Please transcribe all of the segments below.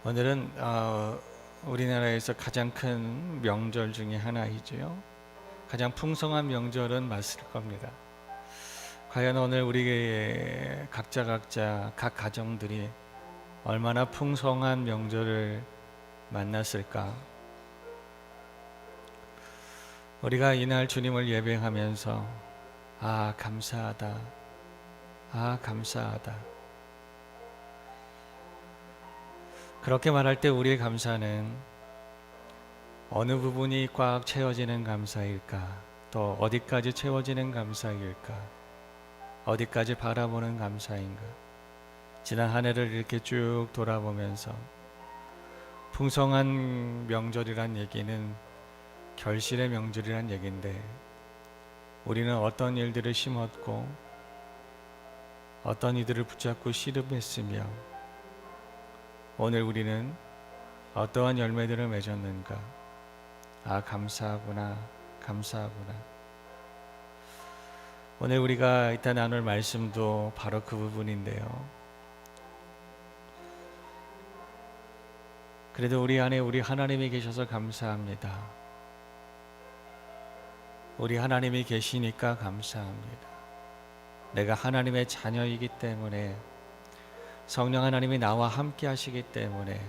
오늘은 우리나라에서 가장 큰 명절 중에 하나이지요. 가장 풍성한 명절은 맞을 겁니다. 과연 오늘 우리 각자 각 가정들이 얼마나 풍성한 명절을 만났을까? 우리가 이날 주님을 예배하면서 감사하다. 감사하다. 그렇게 말할 때 우리의 감사는 어느 부분이 꽉 채워지는 감사일까? 또 어디까지 채워지는 감사일까? 어디까지 바라보는 감사인가? 지난 한 해를 이렇게 쭉 돌아보면서 풍성한 명절이란 얘기는 결실의 명절이란 얘기인데, 우리는 어떤 일들을 심었고 어떤 이들을 붙잡고 씨름했으며 오늘 우리는 어떠한 열매들을 맺었는가? 감사하구나, 감사하구나. 오늘 우리가 이따 나눌 말씀도 바로 그 부분인데요. 그래도 우리 안에 우리 하나님이 계셔서 감사합니다. 우리 하나님이 계시니까 감사합니다. 내가 하나님의 자녀이기 때문에, 성령 하나님이 나와 함께 하시기 때문에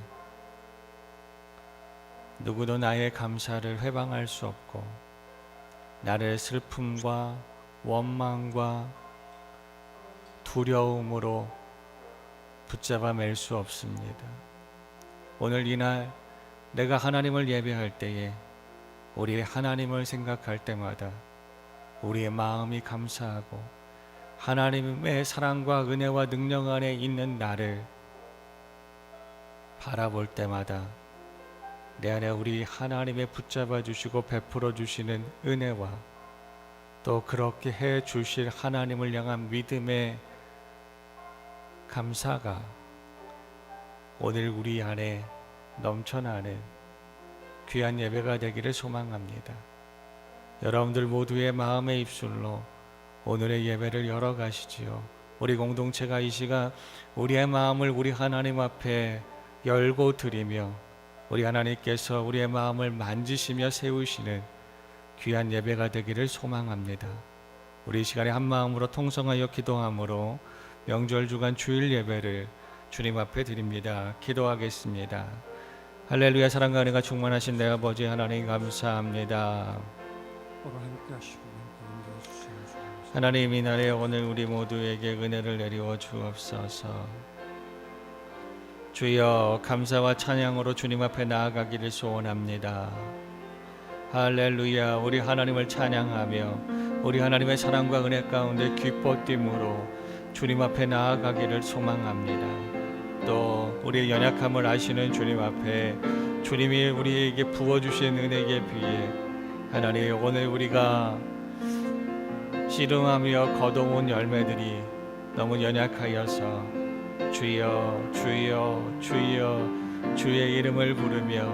누구도 나의 감사를 회방할 수 없고, 나를 슬픔과 원망과 두려움으로 붙잡아 맬 수 없습니다. 오늘 이날 내가 하나님을 예배할 때에, 우리 하나님을 생각할 때마다 우리의 마음이 감사하고, 하나님의 사랑과 은혜와 능력 안에 있는 나를 바라볼 때마다 내 안에 우리 하나님의 붙잡아 주시고 베풀어 주시는 은혜와 또 그렇게 해 주실 하나님을 향한 믿음의 감사가 오늘 우리 안에 넘쳐나는 귀한 예배가 되기를 소망합니다. 여러분들 모두의 마음의 입술로 오늘의 예배를 열어가시지요. 우리 공동체가 이 시간 우리의 마음을 우리 하나님 앞에 열고 드리며, 우리 하나님께서 우리의 마음을 만지시며 세우시는 귀한 예배가 되기를 소망합니다. 우리 이 시간에 한 마음으로 통성하여 기도함으로 명절 주간 주일 예배를 주님 앞에 드립니다. 기도하겠습니다. 할렐루야. 사랑과 은혜가 충만하신 내 아버지 하나님 감사합니다. 하나님, 이날에 오늘 우리 모두에게 은혜를 내리워 주옵소서. 주여, 감사와 찬양으로 주님 앞에 나아가기를 소원합니다. 할렐루야. 우리 하나님을 찬양하며 우리 하나님의 사랑과 은혜 가운데 기뻐 띠므로 주님 앞에 나아가기를 소망합니다. 또 우리의 연약함을 아시는 주님 앞에, 주님이 우리에게 부어주신 은혜에 비해 하나님, 오늘 우리가 씨름하며 거둬온 열매들이 너무 연약하여서 주여 주여 주여 주의 이름을 부르며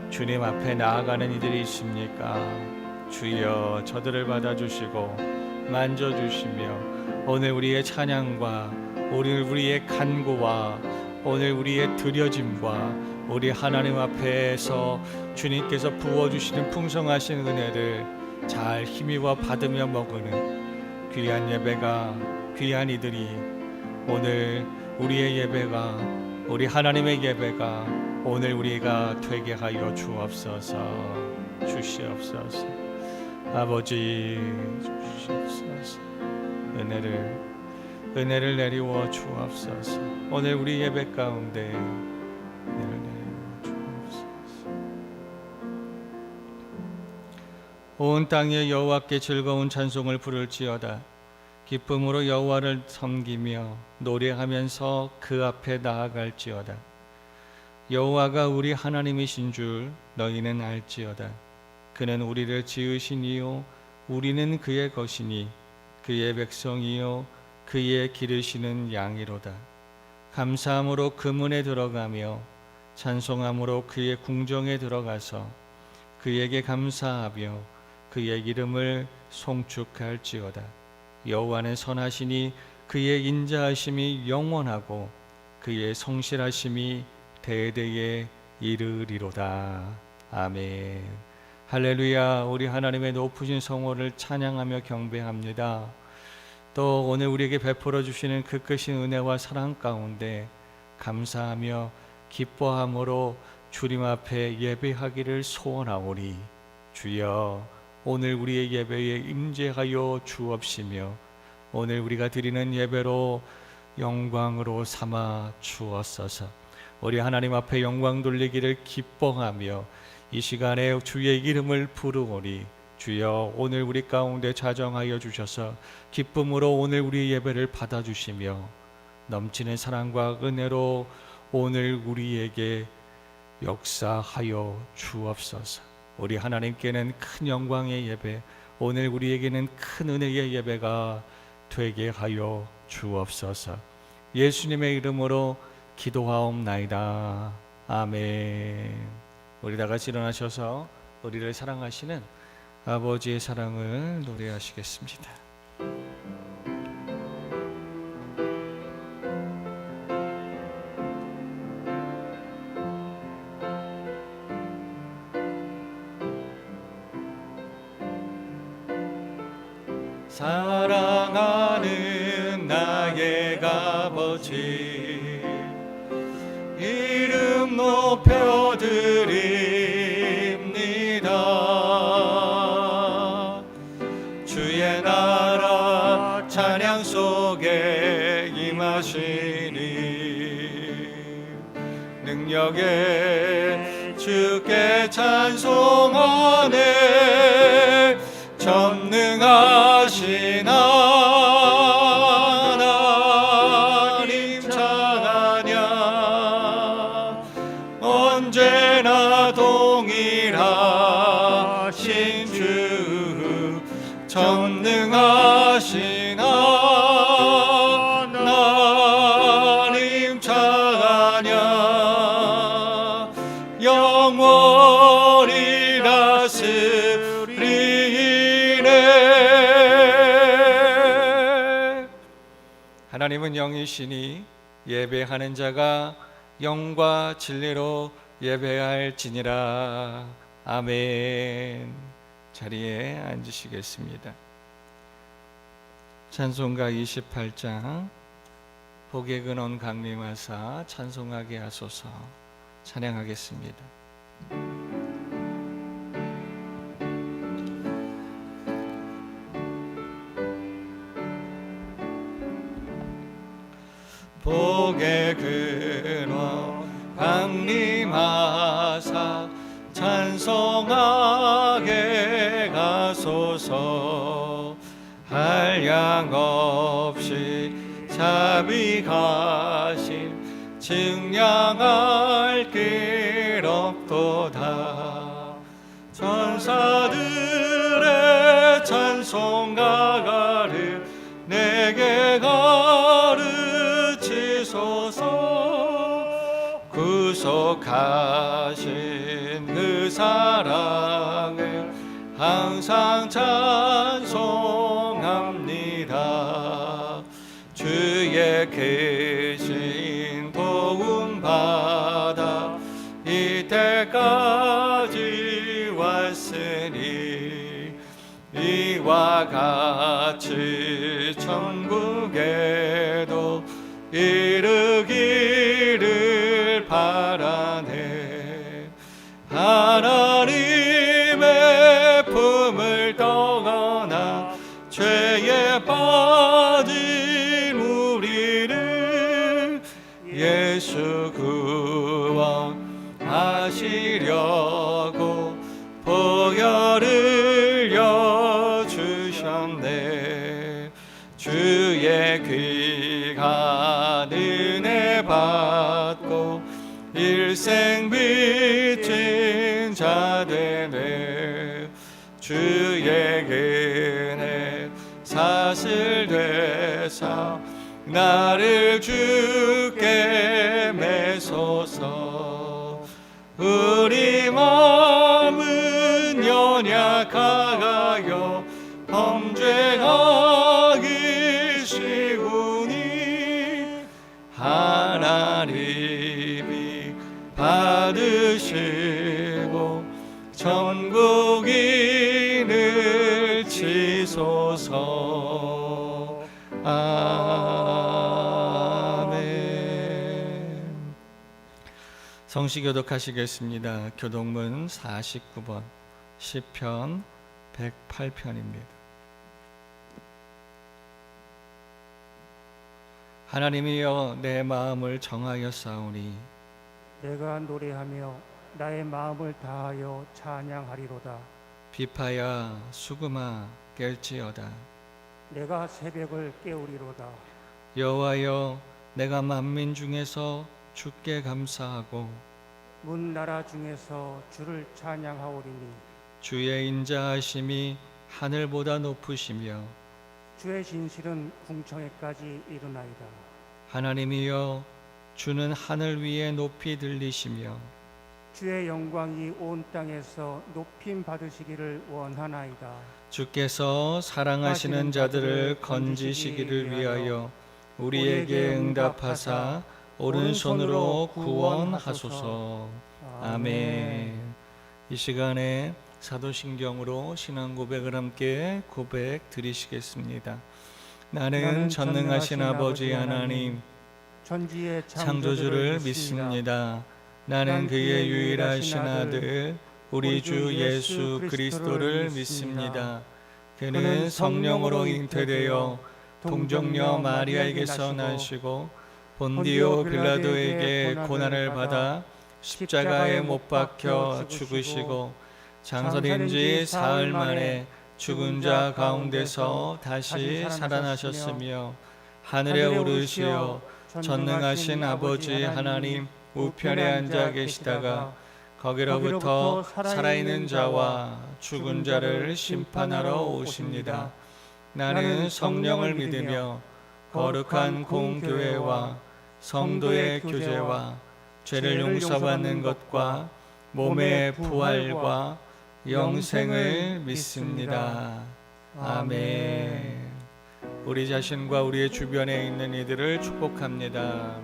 주님 앞에 나아가는 이들이 있습니까? 주여, 저들을 받아주시고 만져주시며 오늘 우리의 찬양과 오늘 우리의 간구와 오늘 우리의 드려짐과 우리 하나님 앞에서 주님께서 부어주시는 풍성하신 은혜를 잘 힘입어 받으며 먹는 귀한 예배가, 귀한 이들이 오늘 우리의 예배가, 우리 하나님의 예배가 오늘 우리가 되게 하여 주옵소서. 주시옵소서. 아버지 주시옵소서. 은혜를 내리워 주옵소서. 오늘 우리 예배 가운데 은혜를 내리워 주옵소서. 온 땅에 여호와께 즐거운 찬송을 부를지어다. 기쁨으로 여호와를 섬기며 노래하면서 그 앞에 나아갈지어다. 여호와가 우리 하나님이신 줄 너희는 알지어다. 그는 우리를 지으신 이요 우리는 그의 것이니 그의 백성이요 그의 기르시는 양이로다. 감사함으로 그 문에 들어가며 찬송함으로 그의 궁정에 들어가서 그에게 감사하며 그의 이름을 송축할지어다. 여호와는 선하시니 그의 인자하심이 영원하고 그의 성실하심이 대대에 이르리로다. 아멘. 할렐루야. 우리 하나님의 높으신 성호를 찬양하며 경배합니다. 또 오늘 우리에게 베풀어 주시는 그 크신 은혜와 사랑 가운데 감사하며 기뻐함으로 주님 앞에 예배하기를 소원하오니 주여 오늘 우리의 예배에 임재하여 주옵시며 오늘 우리가 드리는 예배로 영광으로 삼아 주옵소서. 우리 하나님 앞에 영광 돌리기를 기뻐하며 이 시간에 주의 이름을 부르오니 주여 오늘 우리 가운데 자정하여 주셔서 기쁨으로 오늘 우리 예배를 받아주시며 넘치는 사랑과 은혜로 오늘 우리에게 역사하여 주옵소서. 우리 하나님께는 큰 영광의 예배, 오늘 우리에게는 큰 은혜의 예배가 되게 하여 주옵소서. 예수님의 이름으로 기도하옵나이다. 아멘. 우리 다 같이 일어나셔서 우리를 사랑하시는 아버지의 사랑을 노래하시겠습니다. 사랑하는 나의 아버지 이름 높여드립니다. 주의 나라 찬양 속에 임하시니 능력에 주께 찬송하네. 전능하신 하나님 찬양 언제나 동일하신 주 전능하신 하나님 찬양 영원히 다스리네. 하나님은 영이시니 예배하는 자가 영과 진리로 예배할지니라. 아멘. 자리에 앉으시겠습니다. 찬송가 28장 복의 근원 강림하사 찬송하게 하소서 찬양하겠습니다. 복의 근원 강림하사 찬송하게 가소서. 한량 없이 자비하신 증량할 길 없도다. 천사들의 찬송가를 내게 가르치소서. 구속하신 그 사랑을 항상 찬송합니다. 주의 계신 도움 받아 이때까지 왔으니 이와 같이 천국에도 이르기를 바라네. 하나님의 품을 떠나 죄에 빠진 우리를 예수 구원하시려고 보혈을 여주셨네. 주의 귀한 은혜 받고 일생 빚진 자 되네. 주의 은혜 사슬 되사 나를 주께 매소서. 우리 마음은 연약하여 범죄하기 쉬우니 하나님이 받으시고 전국인을 치소서. 아멘. 성시 교독하시겠습니다. 교독문 49번 시편 108편입니다. 하나님이여 내 마음을 정하였사오니 내가 노래하며 나의 마음을 다하여 찬양하리로다. 비파야 수금아 깰지어다. 내가 새벽을 깨우리로다. 여호와여 내가 만민 중에서 주께 감사하고 문 나라 중에서 주를 찬양하오리니 주의 인자하심이 하늘보다 높으시며 주의 진실은 궁창에까지 이르나이다. 하나님이여 주는 하늘 위에 높이 들리시며 주의 영광이 온 땅에서 높임 받으시기를 원하나이다. 주께서 사랑하시는 자들을 건지시기를 위하여 우리에게 응답하사 오른손으로 구원하소서. 아멘. 이 시간에 사도신경으로 신앙 고백을 함께 고백 드리시겠습니다. 나는 전능하신 아버지 하나님 전지의 창조주를 믿습니다. 나는 그의 유일하신 아들 우리 주 예수 그리스도를 믿습니다. 그는 성령으로 잉태되어 동정녀 마리아에게서 나시고 본디오 빌라도에게 고난을 받아 십자가에 못 박혀 죽으시고 장사된 지 사흘 만에 죽은 자 가운데서 다시 살아나셨으며 하늘에 오르시어 전능하신 아버지 하나님 우편에 앉아 계시다가 거기로부터 살아있는 자와 죽은 자를 심판하러 오십니다. 나는 성령을 믿으며 거룩한 공교회와 성도의 교제와 죄를 용서받는 것과 몸의 부활과 영생을 믿습니다. 아멘. 우리 자신과 우리의 주변에 있는 이들을 축복합니다.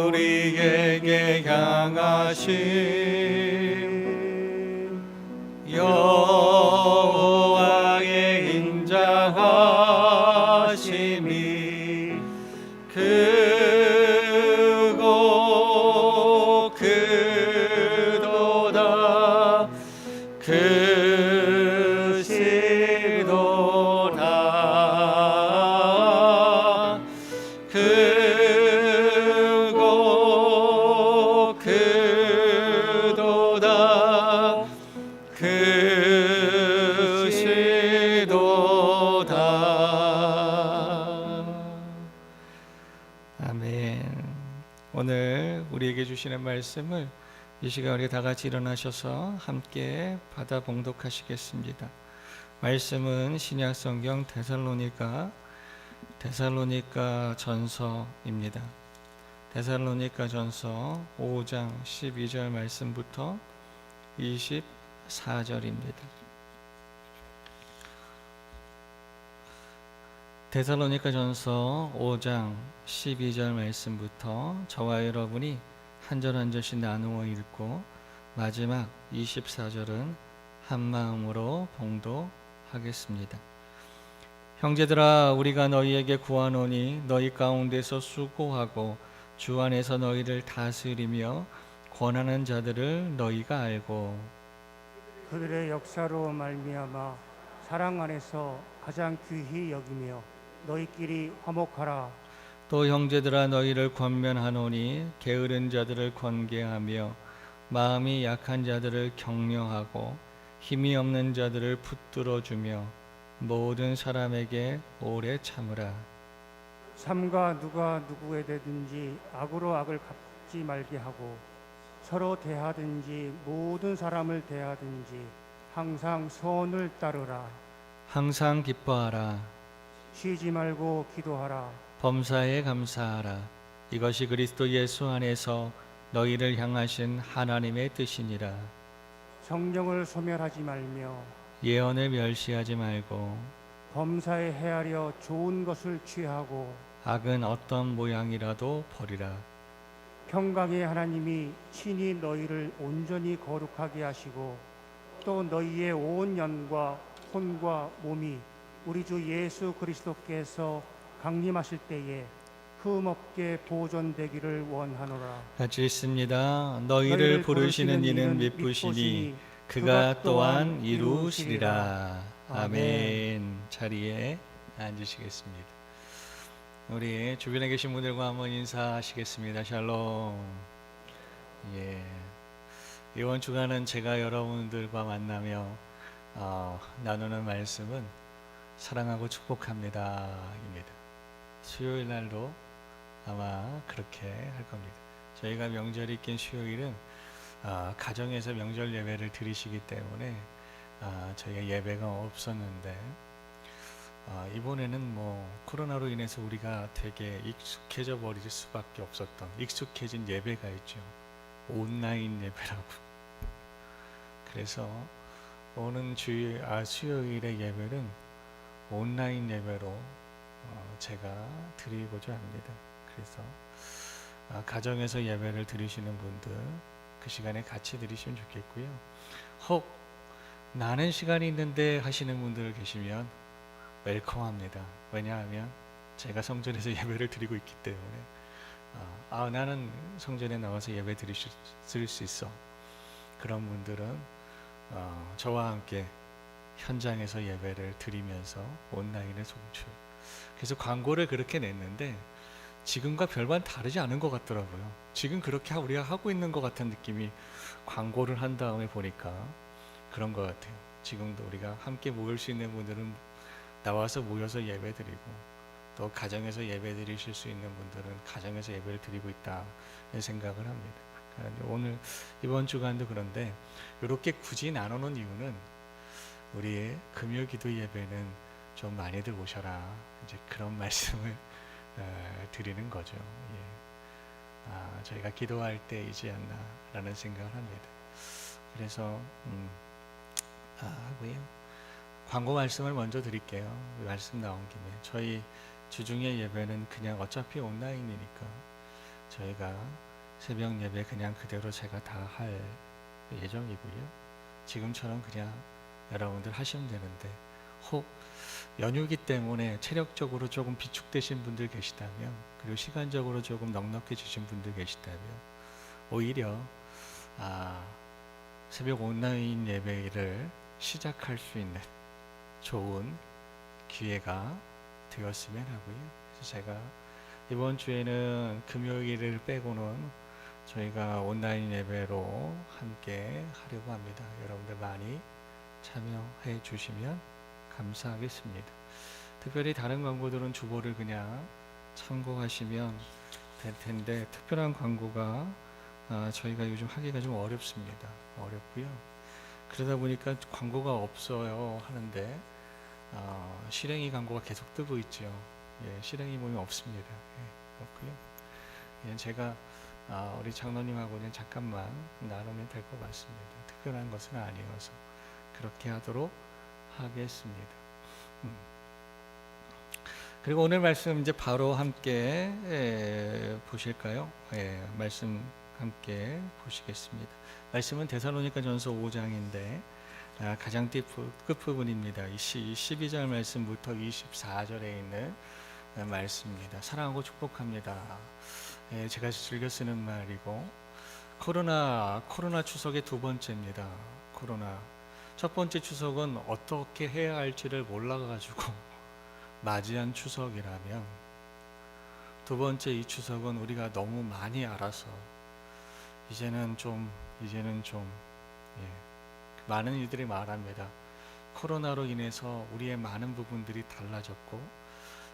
우리에게 향하신 여호와의 인자하심이 크고 크도다. 크시도다. 크고 크도다. 크시도다. 아멘. 오늘 우리에게 주시는 말씀을 이 시간 우리 다 같이 일어나셔서 함께 받아 봉독하시겠습니다. 말씀은 신약성경 데살로니가 전서입니다. 데살로니가 전서 5장 12절 말씀부터 24절입니다. 데살로니가 전서 5장 12절 말씀부터 저와 여러분이 한 절 한 절씩 나누어 읽고 마지막 24절은 한 마음으로 봉독하겠습니다. 형제들아 우리가 너희에게 구하노니 너희 가운데서 수고하고 주 안에서 너희를 다스리며 권하는 자들을 너희가 알고 그들의 역사로 말미암아 사랑 안에서 가장 귀히 여기며 너희끼리 화목하라. 또 형제들아 너희를 권면하노니 게으른 자들을 권계하며 마음이 약한 자들을 격려하고 힘이 없는 자들을 붙들어주며 모든 사람에게 오래 참으라. 삼가 누가 누구에 대든지 악으로 악을 갚지 말게 하고 서로 대하든지 모든 사람을 대하든지 항상 선을 따르라. 항상 기뻐하라. 쉬지 말고 기도하라. 범사에 감사하라. 이것이 그리스도 예수 안에서 너희를 향하신 하나님의 뜻이니라. 성령을 소멸하지 말며 예언을 멸시하지 말고 범사에 헤아려 좋은 것을 취하고 악은 어떤 모양이라도 버리라. 평강의 하나님이 친히 너희를 온전히 거룩하게 하시고 또 너희의 온 영과 혼과 몸이 우리 주 예수 그리스도께서 강림하실 때에 흠없게 보존되기를 원하노라. 같이 읽습니다. 너희를 부르시는 이는 미쁘시니 그가 또한 이루시리라. 아멘. 자리에 앉으시겠습니다. 우리 주변에 계신 분들과 한번 인사하시겠습니다. 샬롬. 예. 이번 주간은 제가 여러분들과 만나며 나누는 말씀은 사랑하고 축복합니다입니다. 수요일 날도 아마 그렇게 할 겁니다. 저희가 명절이 낀 수요일은 가정에서 명절 예배를 드리시기 때문에 저희가 예배가 없었는데 이번에는 코로나로 인해서 우리가 되게 익숙해져 버릴 수밖에 없었던 익숙해진 예배가 있죠. 온라인 예배라고. 그래서 오는 수요일의 예배는 온라인 예배로 제가 드리고자 합니다. 그래서 가정에서 예배를 드리시는 분들 그 시간에 같이 드리시면 좋겠고요. 혹 나는 시간이 있는데 하시는 분들 계시면 웰컴합니다. 왜냐하면 제가 성전에서 예배를 드리고 있기 때문에 나는 성전에 나와서 예배 드리실 수 있어. 그런 분들은 저와 함께 현장에서 예배를 드리면서 온라인에 송출. 그래서 광고를 그렇게 냈는데 지금과 별반 다르지 않은 것 같더라고요. 지금 그렇게 우리가 하고 있는 것 같은 느낌이 광고를 한 다음에 보니까 그런 것 같아요. 지금도 우리가 함께 모일 수 있는 분들은 나와서 모여서 예배 드리고 또 가정에서 예배 드리실 수 있는 분들은 가정에서 예배를 드리고 있다 생각을 합니다. 오늘 이번 주간도 그런데 이렇게 굳이 나누는 이유는 우리의 금요 기도 예배는 좀 많이들 오셔라 이제 그런 말씀을 드리는 거죠. 예. 저희가 기도할 때이지 않나라는 생각을 합니다. 그래서 하고요. 광고 말씀을 먼저 드릴게요. 말씀 나온 김에 저희 주중의 예배는 그냥 어차피 온라인이니까 저희가 새벽 예배 그냥 그대로 제가 다 할 예정이고요. 지금처럼 그냥 여러분들 하시면 되는데 혹 연휴기 때문에 체력적으로 조금 비축되신 분들 계시다면 그리고 시간적으로 조금 넉넉해지신 분들 계시다면 오히려 새벽 온라인 예배를 시작할 수 있는 좋은 기회가 되었으면 하고요. 그래서 제가 이번 주에는 금요일을 빼고는 저희가 온라인 예배로 함께 하려고 합니다. 여러분들 많이 참여해 주시면 감사하겠습니다. 특별히 다른 광고들은 주보를 그냥 참고하시면 될 텐데 특별한 광고가 저희가 요즘 하기가 좀 어렵습니다. 어렵고요. 그러다 보니까 광고가 없어요 하는데 실행이 광고가 계속 뜨고 있죠. 예, 실행이 보면 없습니다. 예, 없고요. 예, 제가 우리 장로님하고는 잠깐만 나누면 될 것 같습니다. 특별한 것은 아니어서 그렇게 하도록 하겠습니다. 그리고 오늘 말씀 이제 바로 함께 보실까요? 예, 말씀 함께 보시겠습니다. 말씀은 데살로니가전서 5장인데 가장 끝부분입니다. 12절 말씀부터 24절에 있는 말씀입니다. 사랑하고 축복합니다. 예, 제가 즐겨 쓰는 말이고 코로나 추석의 두 번째입니다. 코로나 첫 번째 추석은 어떻게 해야 할지를 몰라가지고 맞이한 추석이라면 두 번째 이 추석은 우리가 너무 많이 알아서 이제는 좀 많은 이들이 말합니다. 코로나로 인해서 우리의 많은 부분들이 달라졌고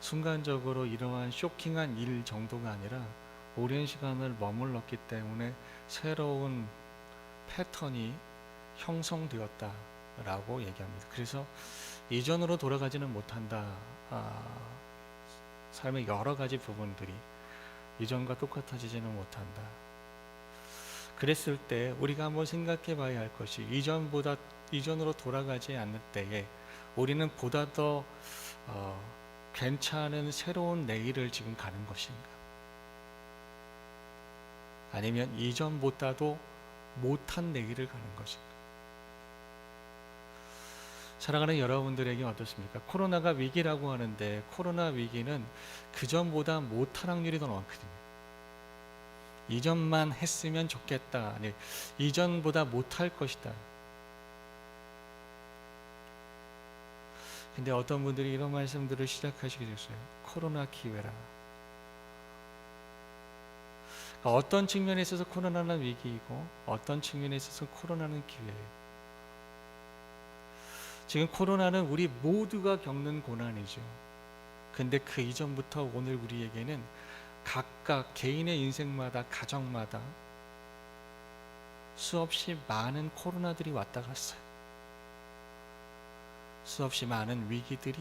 순간적으로 이러한 쇼킹한 일 정도가 아니라 오랜 시간을 머물렀기 때문에 새로운 패턴이 형성되었다라고 얘기합니다. 그래서 이전으로 돌아가지는 못한다. 삶의 여러 가지 부분들이 이전과 똑같아지지는 못한다. 그랬을 때 우리가 한번 생각해 봐야 할 것이 이전으로 돌아가지 않을 때에 우리는 보다 더 괜찮은 새로운 내일을 지금 가는 것인가? 아니면 이전보다도 못한 내일을 가는 것인가? 사랑하는 여러분들에게 어떻습니까? 코로나가 위기라고 하는데 코로나 위기는 그전보다 못할 확률이 더 많거든요. 이전만 했으면 좋겠다. 아니, 이전보다 못할 것이다. 근데 어떤 분들이 이런 말씀들을 시작하시게 됐어요. 코로나 기회라. 어떤 측면에 있어서 코로나는 위기이고 어떤 측면에 있어서 코로나는 기회예요. 지금 코로나는 우리 모두가 겪는 고난이죠. 근데 그 이전부터 오늘 우리에게는 각각 개인의 인생마다 가정마다 수없이 많은 코로나들이 왔다 갔어요. 수없이 많은 위기들이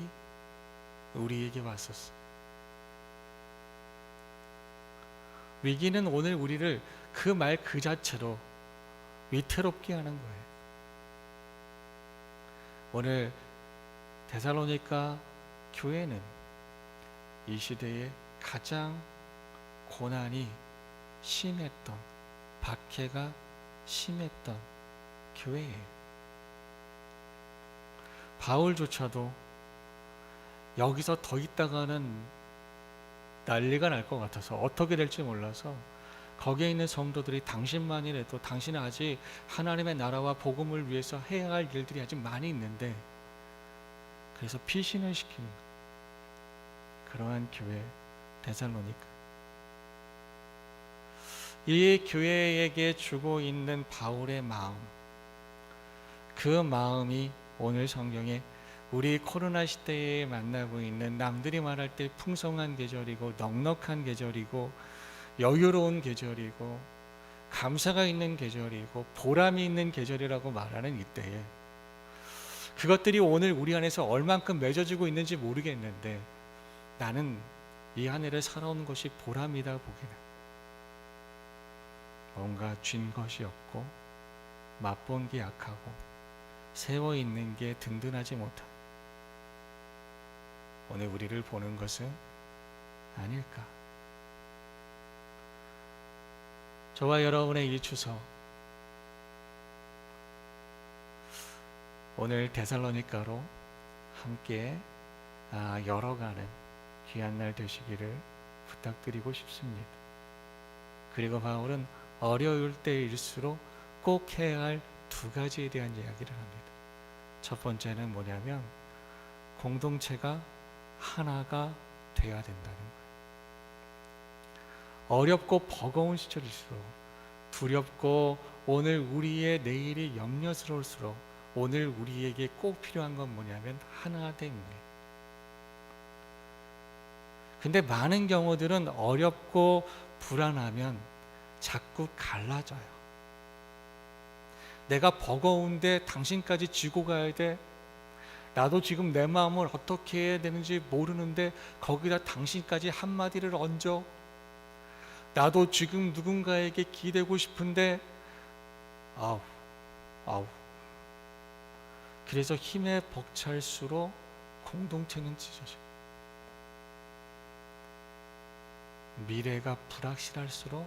우리에게 왔었어요. 위기는 오늘 우리를 그 말 그 자체로 위태롭게 하는 거예요. 오늘 데살로니가 교회는 이 시대에 가장 고난이 심했던, 박해가 심했던 교회예요. 바울조차도 여기서 더 있다가는 난리가 날 것 같아서 어떻게 될지 몰라서 거기에 있는 성도들이 당신만이라도 당신은 아직 하나님의 나라와 복음을 위해서 해야 할 일들이 아직 많이 있는데 그래서 피신을 시키는 그러한 교회 데살로니가. 이 교회에게 주고 있는 바울의 마음, 그 마음이 오늘 성경에 우리 코로나 시대에 만나고 있는 남들이 말할 때 풍성한 계절이고 넉넉한 계절이고 여유로운 계절이고 감사가 있는 계절이고 보람이 있는 계절이라고 말하는 이때에 그것들이 오늘 우리 안에서 얼만큼 맺어지고 있는지 모르겠는데 나는 이 한 해를 살아온 것이 보람이다 보기는 뭔가 쥔 것이 없고 맛본 게 약하고 세워 있는 게 든든하지 못한 오늘 우리를 보는 것은 아닐까. 저와 여러분의 이 추석 오늘 데살로니가로 함께 열어가는 귀한 날 되시기를 부탁드리고 싶습니다. 그리고 바울은 어려울 때일수록 꼭 해야 할 두 가지에 대한 이야기를 합니다. 첫 번째는 뭐냐면 공동체가 하나가 돼야 된다는 거예요. 어렵고 버거운 시절일수록 두렵고 오늘 우리의 내일이 염려스러울수록 오늘 우리에게 꼭 필요한 건 뭐냐면 하나됨. 근데 많은 경우들은 어렵고 불안하면 자꾸 갈라져요. 내가 버거운데 당신까지 지고 가야 돼. 나도 지금 내 마음을 어떻게 해야 되는지 모르는데 거기다 당신까지 한마디를 얹어. 나도 지금 누군가에게 기대고 싶은데 아우. 그래서 힘에 벅찰수록 공동체는 찢어져. 미래가 불확실할수록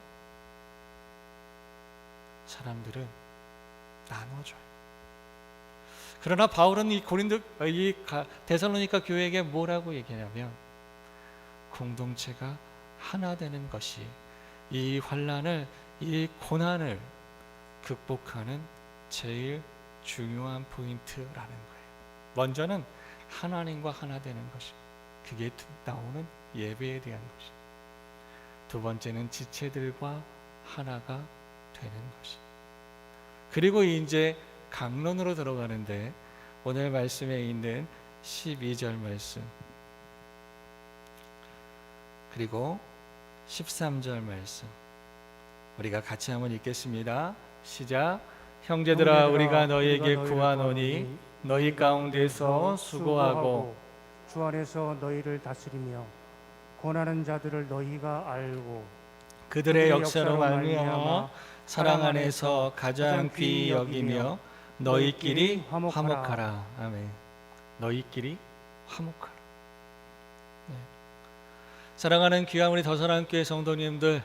사람들은 나눠줘요. 그러나 바울은 이 데살로니가 교회에게 뭐라고 얘기하냐면 공동체가 하나 되는 것이 이 환난을, 이 고난을 극복하는 제일 중요한 포인트라는 거예요. 먼저는 하나님과 하나 되는 것이, 그게 나오는 예배에 대한 것이. 두 번째는 지체들과 하나가 되는 것이. 그리고 이제 강론으로 들어가는데 오늘 말씀에 있는 12절 말씀 그리고 13절 말씀 우리가 같이 한번 읽겠습니다. 시작. 형제들아 우리가 너희에게 구하노니 너희 가운데서 수고하고 주 안에서 너희를 다스리며 고난하는 자들을 너희가 알고 그들의 역사로 말미암아 사랑 안에서 가장 귀히 여기며 너희끼리 화목하라. 아멘. 너희끼리 화목하라. 사랑하는 귀한 우리 더사랑교회 성도님들,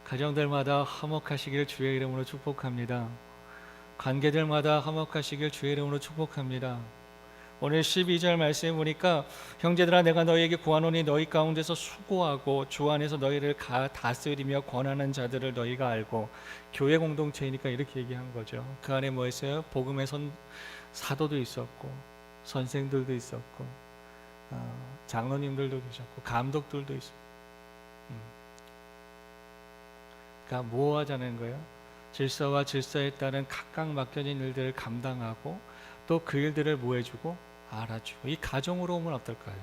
가정들마다 화목하시길 주의 이름으로 축복합니다. 관계들마다 화목하시길 주의 이름으로 축복합니다. 오늘 12절 말씀에 보니까 형제들아 내가 너희에게 구하노니 너희 가운데서 수고하고 주 안에서 너희를 다스리며 권하는 자들을 너희가 알고, 교회 공동체이니까 이렇게 얘기한 거죠. 그 안에 뭐 있어요? 복음의 사도도 있었고 선생들도 있었고 장로님들도 계셨고 감독들도 있었고, 그러니까 뭐 하자는 거예요? 질서와 질서에 따른 각각 맡겨진 일들을 감당하고 또 그 일들을 뭐 해주고 알아주고. 이 가정으로 오면 어떨까요?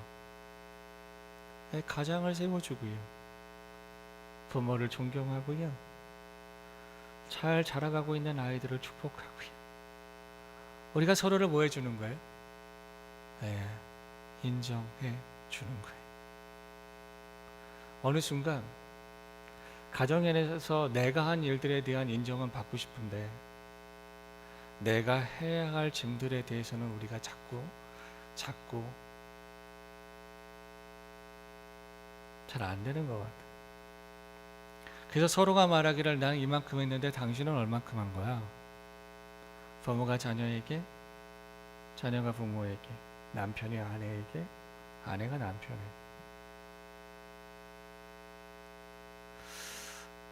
가장을 세워주고요, 부모를 존경하고요, 잘 자라가고 있는 아이들을 축복하고요. 우리가 서로를 뭐 해주는 거예요? 인정해 주는 거예요. 어느 순간 가정에서 내가 한 일들에 대한 인정은 받고 싶은데 내가 해야 할 짐들에 대해서는 우리가 자꾸 잘 안 되는 것 같아요. 그래서 서로가 말하기를 나는 이만큼 했는데 당신은 얼만큼 한 거야? 부모가 자녀에게, 자녀가 부모에게, 남편이 아내에게, 아내가 남편에게.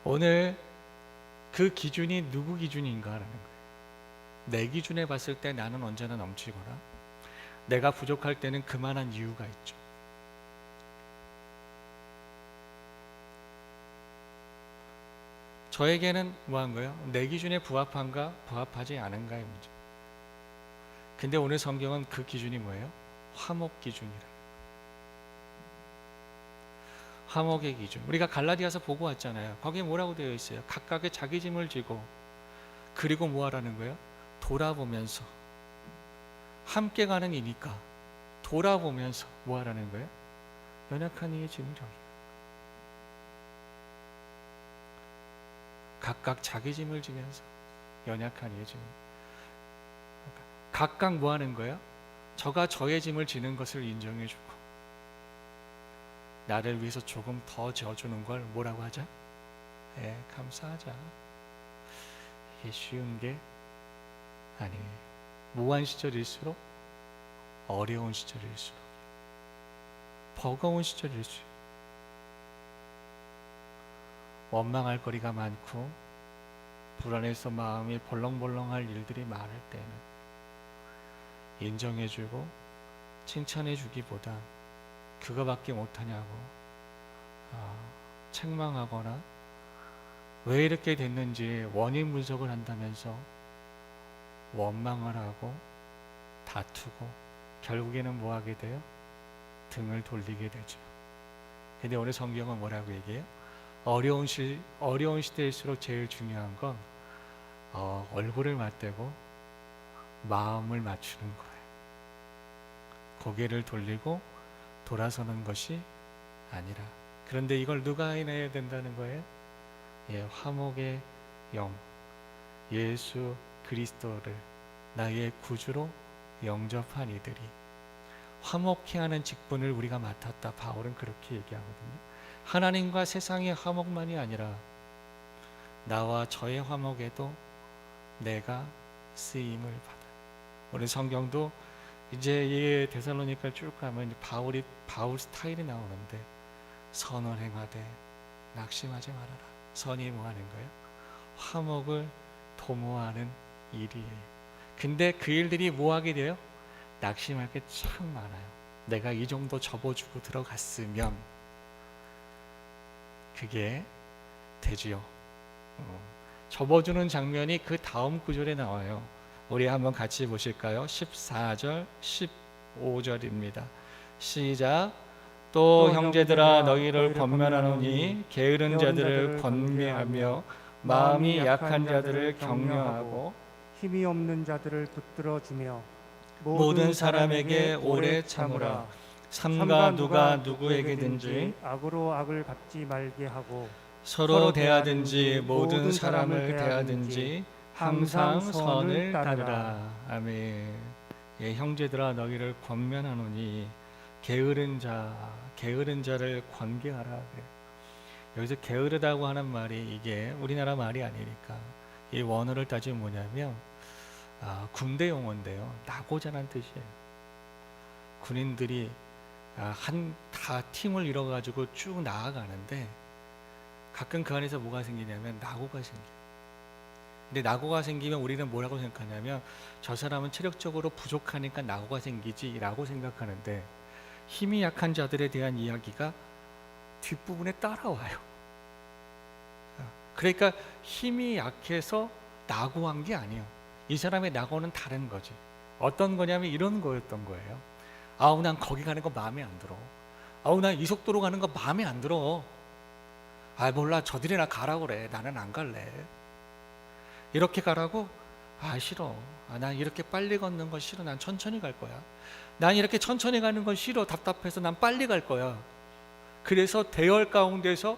오늘 그 기준이 누구 기준인가라는 거예요. 내 기준에 봤을 때 나는 언제나 넘치거나 내가 부족할 때는 그만한 이유가 있죠. 저에게는 뭐한 거예요? 내 기준에 부합한가 부합하지 않은가의 문제. 근데 오늘 성경은 그 기준이 뭐예요? 화목 기준이라. 화목의 기준. 우리가 갈라디아서 보고 왔잖아요. 거기에 뭐라고 되어 있어요? 각각의 자기 짐을 지고, 그리고 뭐 하라는 거예요? 돌아보면서. 함께 가는 이니까 돌아보면서 뭐 하라는 거예요? 연약한 이의 짐을 져라. 각각 자기 짐을 지면서 연약한 이의 짐을. 각각 뭐 하는 거예요? 저가 저의 짐을 지는 것을 인정해주고 나를 위해서 조금 더 져주는 걸 뭐라고 하자? 감사하자. 이게 쉬운 게 아니에요. 무한 시절일수록, 어려운 시절일수록, 버거운 시절일수록, 원망할 거리가 많고 불안해서 마음이 벌렁벌렁할 일들이 많을 때는 인정해주고 칭찬해주기보다 그거밖에 못하냐고 책망하거나 왜 이렇게 됐는지 원인 분석을 한다면서 원망을 하고 다투고 결국에는 뭐 하게 돼요? 등을 돌리게 되죠. 근데 오늘 성경은 뭐라고 얘기해요? 어려운 시대일수록 제일 중요한 건 얼굴을 맞대고 마음을 맞추는 거예요. 고개를 돌리고 돌아서는 것이 아니라. 그런데 이걸 누가 해내야 된다는 거예요? 화목의 영, 예수 그리스도를 나의 구주로 영접한 이들이 화목케 하는 직분을 우리가 맡았다. 바울은 그렇게 얘기하거든요. 하나님과 세상의 화목만이 아니라 나와 저의 화목에도 내가 쓰임을 받아. 오늘 성경도 이제 이 데살로니가 쭉 가면 바울 스타일이 나오는데, 선을 행하되 낙심하지 말아라. 선이 뭐 하는 거예요? 화목을 도모하는 일이에요. 근데 그 일들이 뭐 하게 돼요? 낙심할 게 참 많아요. 내가 이 정도 접어주고 들어갔으면 그게 되지요. 접어주는 장면이 그 다음 구절에 나와요. 우리 한번 같이 보실까요? 14절, 15절입니다. 시작. 또 형제들아 너희를 권면하노니 게으른 자들을 권면하며 마음이 약한 자들을 격려하고 힘이 없는 자들을 붙들어주며 모든 사람에게 오래 참으라. 삼가 누가 누구에게든지 악으로 악을 갚지 말게 하고 서로 대하든지 모든 사람을 대하든지 항상 선을 따르라. 아멘. 형제들아 너희를 권면하노니 게으른 자, 게으른 자를 관계하라 그래요. 여기서 게으르다고 하는 말이 이게 우리나라 말이 아니니까 이 원어를 따지면 뭐냐면 군대 용어인데요. 나고자란 뜻이에요. 군인들이 다 팀을 이뤄가지고 쭉 나아가는데 가끔 그 안에서 뭐가 생기냐면 낙오가 생겨요. 근데 낙오가 생기면 우리는 뭐라고 생각하냐면 저 사람은 체력적으로 부족하니까 낙오가 생기지라고 생각하는데 힘이 약한 자들에 대한 이야기가 뒷부분에 따라와요. 그러니까 힘이 약해서 낙오한 게 아니에요. 이 사람의 낙오는 다른 거지. 어떤 거냐면 이런 거였던 거예요. 아우 난 거기 가는 거 마음에 안 들어. 아우 난 이 속도로 가는 거 마음에 안 들어. 아 몰라 저들이나 가라고 그래. 나는 안 갈래. 이렇게 가라고? 싫어. 난 이렇게 빨리 걷는 거 싫어. 난 천천히 갈 거야. 난 이렇게 천천히 가는 건 싫어. 답답해서 난 빨리 갈 거야. 그래서 대열 가운데서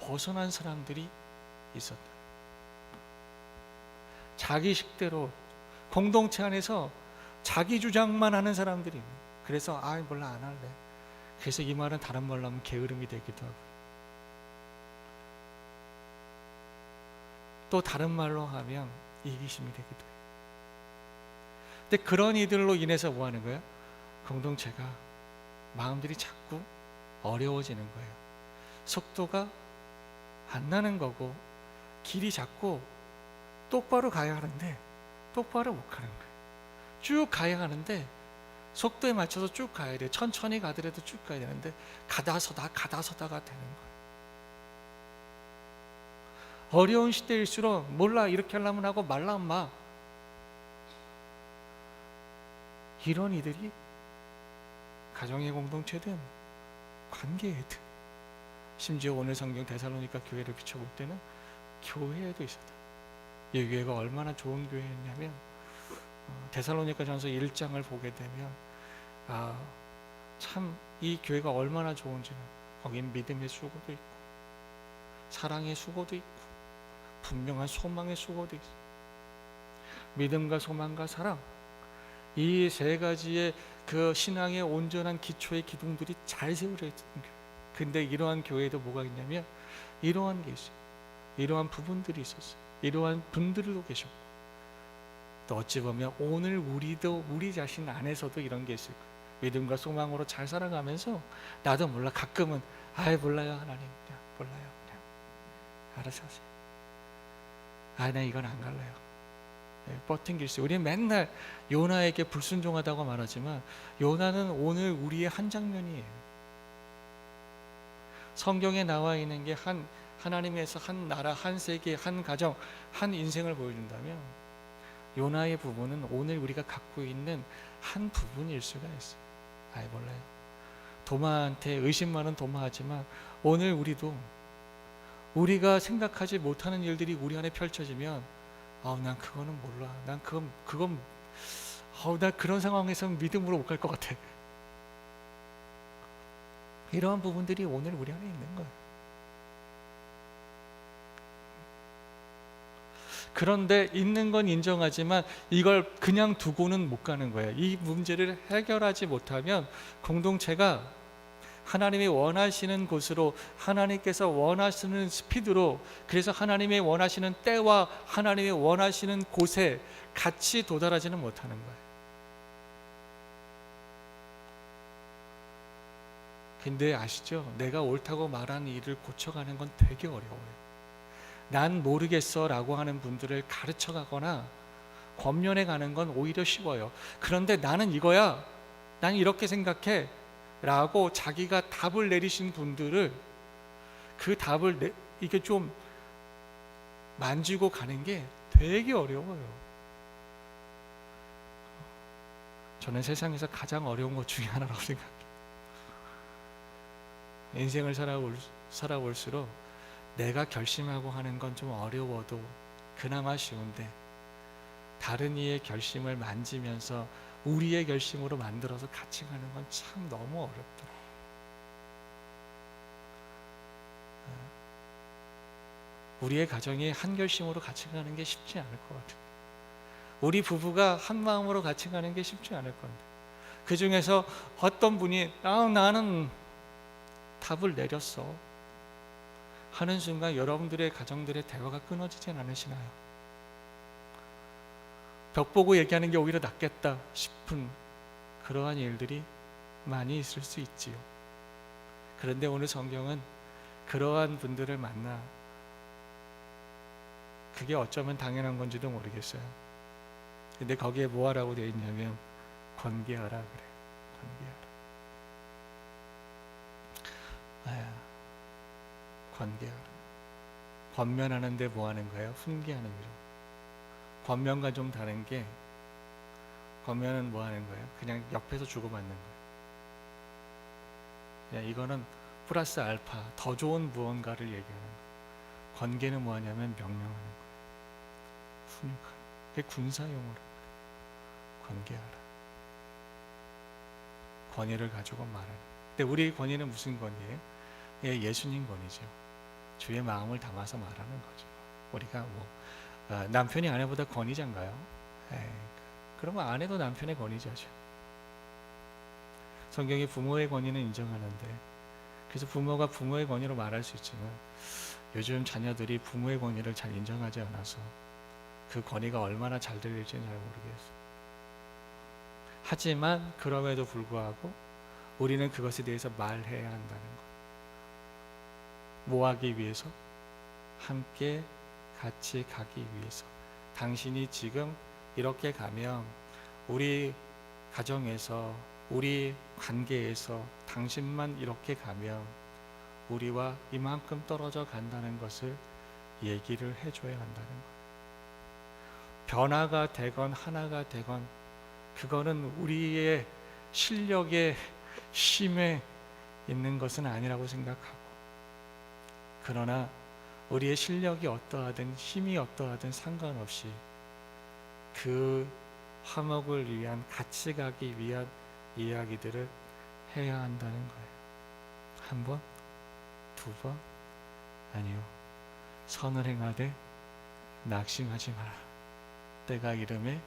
벗어난 사람들이 있었다. 자기 식대로 공동체 안에서 자기 주장만 하는 사람들이 있는. 그래서 몰라 안 할래. 그래서 이 말은 다른 말로 하면 게으름이 되기도 하고 또 다른 말로 하면 이기심이 되기도 해요. 근데 그런 이들로 인해서 뭐 하는 거예요? 공동체가 마음들이 자꾸 어려워지는 거예요. 속도가 안 나는 거고 길이 자꾸 똑바로 가야 하는데 똑바로 못 가는 거예요. 쭉 가야 하는데 속도에 맞춰서 쭉 가야 돼요. 천천히 가더라도 쭉 가야 되는데 가다 서다가 되는 거예요. 어려운 시대일수록 몰라 이렇게 하려면 하고 말라면 마. 이런 이들이 가정의 공동체든 관계에든 심지어 오늘 성경 데살로니가 교회를 비춰볼 때는 교회에도 있었다. 이 교회가 얼마나 좋은 교회였냐면 데살로니가 전서 1장을 보게 되면 참 이 교회가 얼마나 좋은지는 거긴 믿음의 수고도 있고 사랑의 수고도 있고 분명한 소망의 수고도 있어요. 믿음과 소망과 사랑 이 세 가지의 그 신앙의 온전한 기초의 기둥들이 잘 세워져 있는 교회. 근데 이러한 교회에도 뭐가 있냐면 이러한 게 있어요. 이러한 부분들이 있었어요. 이러한 분들도 계셨고 또 어찌 보면 오늘 우리도 우리 자신 안에서도 이런 게 있을 거예요. 믿음과 소망으로 잘 살아가면서 나도 몰라 가끔은 몰라요 하나님 그냥 몰라요 그냥 알아서 하세요. 나 이건 안 갈래요. 버틴 수. 우리는 맨날 요나에게 불순종하다고 말하지만 요나는 오늘 우리의 한 장면이에요. 성경에 나와 있는 게 하나님에서 한 나라, 한 세계, 한 가정, 한 인생을 보여준다면 요나의 부분은 오늘 우리가 갖고 있는 한 부분일 수가 있어요. 몰라요. 도마한테 의심 많은 도마하지만 오늘 우리도 우리가 생각하지 못하는 일들이 우리 안에 펼쳐지면 난 그거는 몰라. 난 나 그런 상황에서는 믿음으로 못 갈 것 같아. 이러한 부분들이 오늘 우리 안에 있는 거예요. 그런데 있는 건 인정하지만 이걸 그냥 두고는 못 가는 거예요. 이 문제를 해결하지 못하면 공동체가 하나님이 원하시는 곳으로 하나님께서 원하시는 스피드로 그래서 하나님이 원하시는 때와 하나님이 원하시는 곳에 같이 도달하지는 못하는 거예요. 근데 아시죠? 내가 옳다고 말하는 일을 고쳐가는 건 되게 어려워요. 난 모르겠어 라고 하는 분들을 가르쳐 가거나 권면해 가는 건 오히려 쉬워요. 그런데 나는 이거야, 난 이렇게 생각해 라고 자기가 답을 내리신 분들을 그 답을 이게 좀 만지고 가는 게 되게 어려워요. 저는 세상에서 가장 어려운 것 중에 하나라고 생각해요. 인생을 살아볼수록 내가 결심하고 하는 건 좀 어려워도 그나마 쉬운데 다른 이의 결심을 만지면서 우리의 결심으로 만들어서 같이 가는 건 참 너무 어렵더라고요. 우리의 가정이 한 결심으로 같이 가는 게 쉽지 않을 것 같아요. 우리 부부가 한 마음으로 같이 가는 게 쉽지 않을 건데 그 중에서 어떤 분이 나는 답을 내렸어 하는 순간 여러분들의 가정들의 대화가 끊어지진 않으시나요? 벽 보고 얘기하는 게 오히려 낫겠다 싶은 그러한 일들이 많이 있을 수 있지요. 그런데 오늘 성경은 그러한 분들을 만나 그게 어쩌면 당연한 건지도 모르겠어요. 근데 거기에 뭐 하라고 되어 있냐면 권계하라 그래. 권계하라. 권계하라. 권면하는데 뭐 하는 거예요? 훈계하는 거죠. 권면과 좀 다른 게, 권면은 뭐 하는 거예요? 그냥 옆에서 주고받는 거예요. 이거는 플러스 알파, 더 좋은 무언가를 얘기하는 거예요. 권계는 뭐 하냐면 명령하는 거예요. 훈육하는 거예요. 그게 군사용어로 권계하라. 권위를 가지고 말하는 거예요. 근데 우리 권위는 무슨 권위예요? 예수님 권위죠. 주의 마음을 담아서 말하는 거죠. 우리가 남편이 아내보다 권위자인가요? 그러면 아내도 남편의 권위자죠. 성경이 부모의 권위는 인정하는데, 그래서 부모가 부모의 권위로 말할 수 있지만 요즘 자녀들이 부모의 권위를 잘 인정하지 않아서 그 권위가 얼마나 잘 들릴지는 잘 모르겠어요. 하지만 그럼에도 불구하고 우리는 그것에 대해서 말해야 한다는 것. 뭐 하기 위해서? 함께 같이 가기 위해서. 당신이 지금 이렇게 가면 우리 가정에서, 우리 관계에서 당신만 이렇게 가면 우리와 이만큼 떨어져 간다는 것을 얘기를 해줘야 한다는 거예요. 변화가 되건 하나가 되건 그거는 우리의 실력의 힘에 있는 것은 아니라고 생각하고, 그러나 우리의 실력이 어떠하든 힘이 어떠하든 상관없이 그 화목을 위한, 같이 가기 위한 이야기들을 해야 한다는 거예요. 한 번, 두 번, 아니요. 선을 행하되 낙심하지 마라. 때가 이름에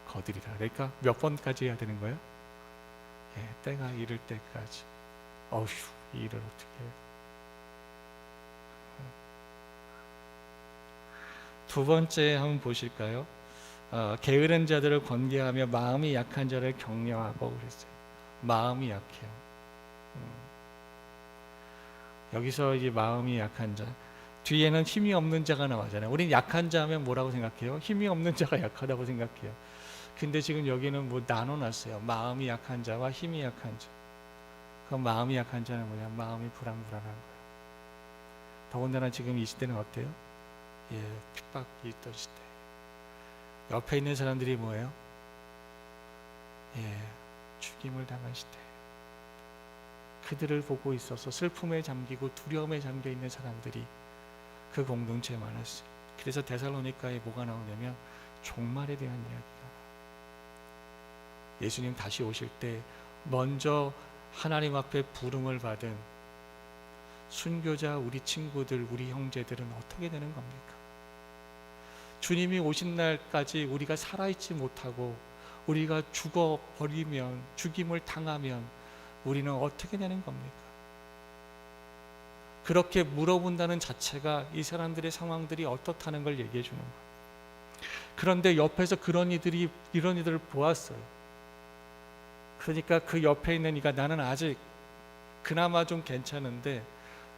거두리라. 그러니까 몇 번까지 해야 되는 거예요? 때가 이를 때까지. 어휴, 이 일을 어떻게 해요? 두 번째 한번 보실까요? 게으른 자들을 권계하며 마음이 약한 자를 격려하고 그랬어요. 마음이 약해요. 여기서 이제 마음이 약한 자, 뒤에는 힘이 없는 자가 나오잖아요. 우리는 약한 자 하면 뭐라고 생각해요? 힘이 없는 자가 약하다고 생각해요. 근데 지금 여기는 뭐 나눠놨어요. 마음이 약한 자와 힘이 약한 자. 그럼 마음이 약한 자는 뭐냐? 마음이 불안불안한 거예요. 더군다나 지금 이 시대는 어때요? 핍박이 있던 시대. 옆에 있는 사람들이 뭐예요? 죽임을 당한 시대. 그들을 보고 있어서 슬픔에 잠기고 두려움에 잠겨 있는 사람들이 그 공동체에 많았어요. 그래서 데살로니가에 뭐가 나오냐면 종말에 대한 이야기가 나와요. 예수님 다시 오실 때 먼저 하나님 앞에 부름을 받은 순교자 우리 친구들, 우리 형제들은 어떻게 되는 겁니까? 주님이 오신 날까지 우리가 살아있지 못하고 우리가 죽어버리면, 죽임을 당하면 우리는 어떻게 되는 겁니까? 그렇게 물어본다는 자체가 이 사람들의 상황들이 어떻다는 걸 얘기해 주는 거예요. 그런데 옆에서 이런 이들을 보았어요. 그러니까 그 옆에 있는 이가 나는 아직 그나마 좀 괜찮은데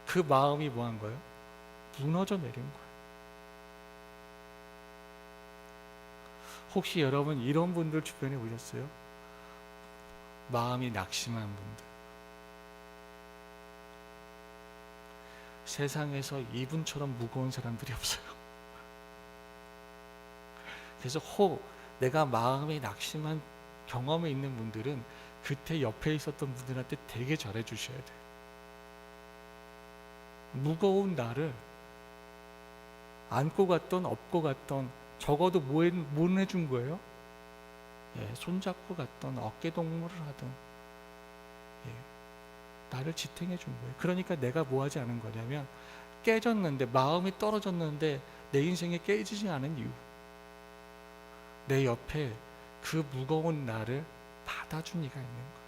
그 마음이 뭐 한 거예요? 무너져 내린 거예요. 혹시 여러분 이런 분들 주변에 오셨어요? 마음이 낙심한 분들. 세상에서 이분처럼 무거운 사람들이 없어요. 그래서 혹 내가 마음이 낙심한 경험이 있는 분들은 그때 옆에 있었던 분들한테 되게 잘해 주셔야 돼요. 무거운 나를 안고 갔던 업고 갔던, 적어도 못 해준 거예요? 손잡고 갔던, 어깨동무를 하던, 나를 지탱해 준 거예요. 그러니까 내가 뭐 하지 않은 거냐면 깨졌는데, 마음이 떨어졌는데 내 인생에 깨지지 않은 이유, 내 옆에 그 무거운 나를 받아준 이가 있는 거예요.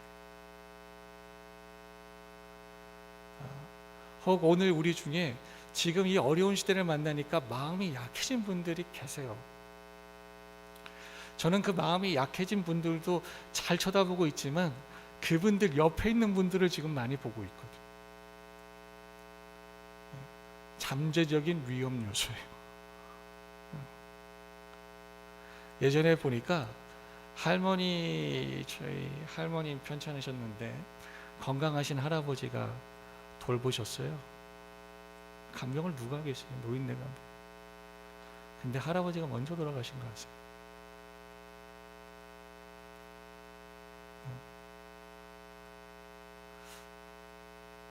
혹 오늘 우리 중에 지금 이 어려운 시대를 만나니까 마음이 약해진 분들이 계세요. 저는 그 마음이 약해진 분들도 잘 쳐다보고 있지만 그분들 옆에 있는 분들을 지금 많이 보고 있거든요. 잠재적인 위험 요소예요. 예전에 보니까 저희 할머니 편찮으셨는데 건강하신 할아버지가 돌보셨어요. 간병을 누가 계세요? 노인네 간병. 근데 할아버지가 먼저 돌아가신 거 아세요?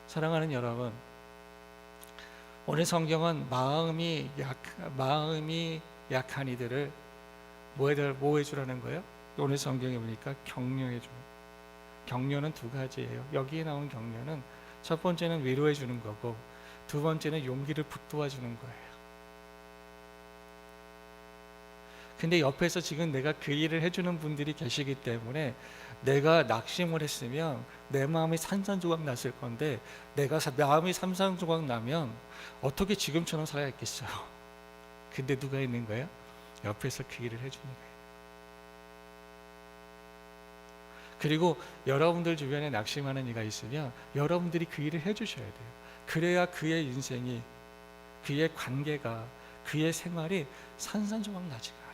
사랑하는 여러분, 오늘 성경은 마음이 약한 이들을 뭐 해주라는 거예요? 오늘 성경에 보니까 격려해 주는. 격려는 두 가지예요. 여기에 나온 격려는 첫 번째는 위로해 주는 거고 두 번째는 용기를 북돋아 주는 거예요. 근데 옆에서 지금 내가 그 일을 해주는 분들이 계시기 때문에 내가 낙심을 했으면 내 마음이 산산조각 났을 건데 내가 마음이 산산조각 나면 어떻게 지금처럼 살아야겠어요. 근데 누가 있는 거예요? 옆에서 그 일을 해주는 거예요. 그리고 여러분들 주변에 낙심하는 이가 있으면 여러분들이 그 일을 해주셔야 돼요. 그래야 그의 인생이, 그의 관계가, 그의 생활이 산산조각 나지가 않아요.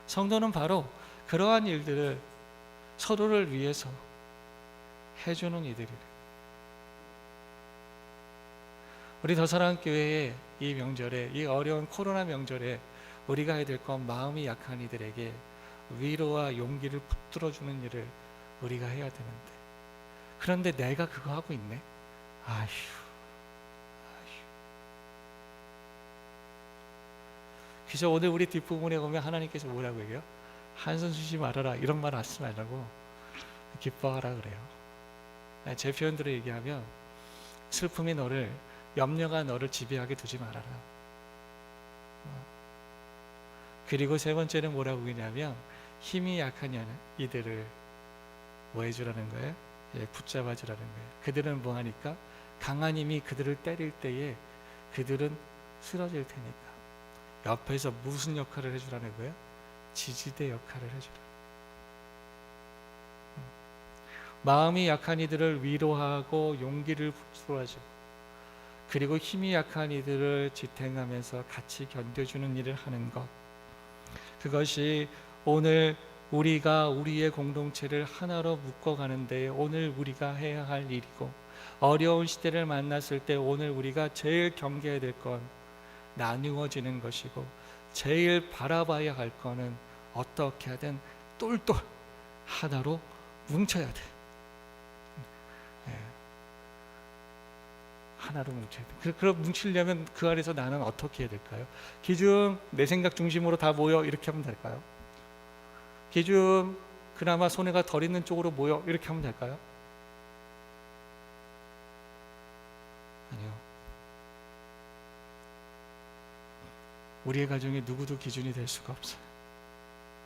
성도는 바로 그러한 일들을 서로를 위해서 해주는 이들이래요. 우리 더사랑교회의 이 명절에, 이 어려운 코로나 명절에 우리가 해야 될 건 마음이 약한 이들에게 위로와 용기를 붙들어주는 일을 우리가 해야 되는데, 그런데 내가 그거 하고 있네? 아휴. 그래서 오늘 우리 뒷부분에 보면 하나님께서 뭐라고 해요? 한숨 쉬지 말아라, 이런 말 하지 말라고, 기뻐하라 그래요. 제 표현대로 얘기하면 슬픔이 너를, 염려가 너를 지배하게 두지 말아라. 그리고 세 번째는 뭐라고 하냐면 힘이 약한 이들을 뭐 해주라는 거예요? 붙잡아 주라는 거예요. 그들은 뭐 하니까? 강한 힘이 그들을 때릴 때에 그들은 쓰러질 테니까 옆에서 무슨 역할을 해주라는 거예요? 지지대 역할을 해주라. 마음이 약한 이들을 위로하고 용기를 북돋아주고, 그리고 힘이 약한 이들을 지탱하면서 같이 견뎌주는 일을 하는 것, 그것이 오늘 우리가 우리의 공동체를 하나로 묶어가는 데 오늘 우리가 해야 할 일이고, 어려운 시대를 만났을 때 오늘 우리가 제일 경계해야 될 건 나누어지는 것이고, 제일 바라봐야 할 거는 어떻게 하든 똘똘 하나로 뭉쳐야 돼. 하나로 뭉쳐야 돼. 그럼 뭉치려면 그 안에서 나는 어떻게 해야 될까요? 기준 내 생각 중심으로 다 모여, 이렇게 하면 될까요? 기준 그나마 손해가 덜 있는 쪽으로 모여, 이렇게 하면 될까요? 아니요. 우리의 가정에 누구도 기준이 될 수가 없어요.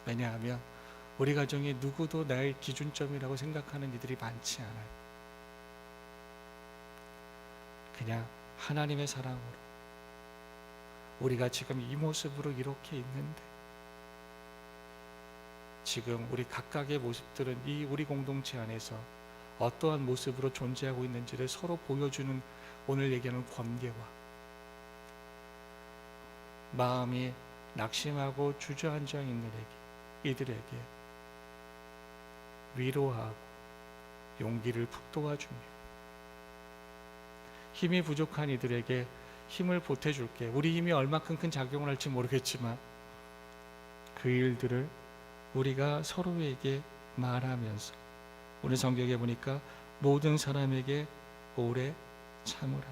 왜냐하면 우리 가정에 누구도 나의 기준점이라고 생각하는 이들이 많지 않아요. 그냥 하나님의 사랑으로 우리가 지금 이 모습으로 이렇게 있는데, 지금 우리 각각의 모습들은 이 우리 공동체 안에서 어떠한 모습으로 존재하고 있는지를 서로 보여주는, 오늘 얘기하는 관계와, 마음이 낙심하고 주저앉아 있는 이들에게 위로하고 용기를 북돋아주며, 힘이 부족한 이들에게 힘을 보태줄게. 우리 힘이 얼마큼 큰 작용을 할지 모르겠지만 그 일들을 우리가 서로에게 말하면서, 오늘 성경에 보니까 모든 사람에게 오래 참으라.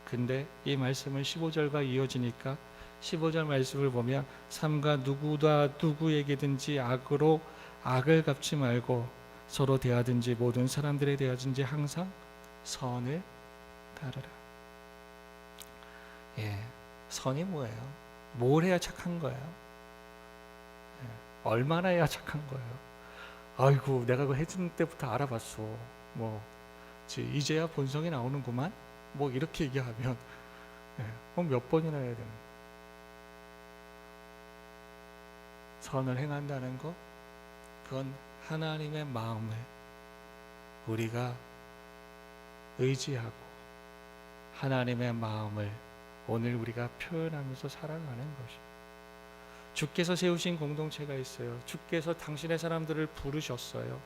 근데 이 말씀은 15절과 이어지니까 15절 말씀을 보면 삼가 누구다 누구에게든지 악으로 악을 갚지 말고 서로 대하든지 모든 사람들에 대하든지 항상 선을 따르라. 선이 뭐예요? 뭘 해야 착한 거예요? 얼마나 해야 착한 거예요. 아이고 내가 그거 해주는 때부터 알아봤어. 뭐 이제야 본성이 나오는구만. 뭐 이렇게 얘기하면 그럼 몇 번이나 해야 되는 거예요. 선을 행한다는 것, 그건 하나님의 마음을 우리가 의지하고 하나님의 마음을 오늘 우리가 표현하면서 살아가는 것이에요. 주께서 세우신 공동체가 있어요. 주께서 당신의 사람들을 부르셨어요.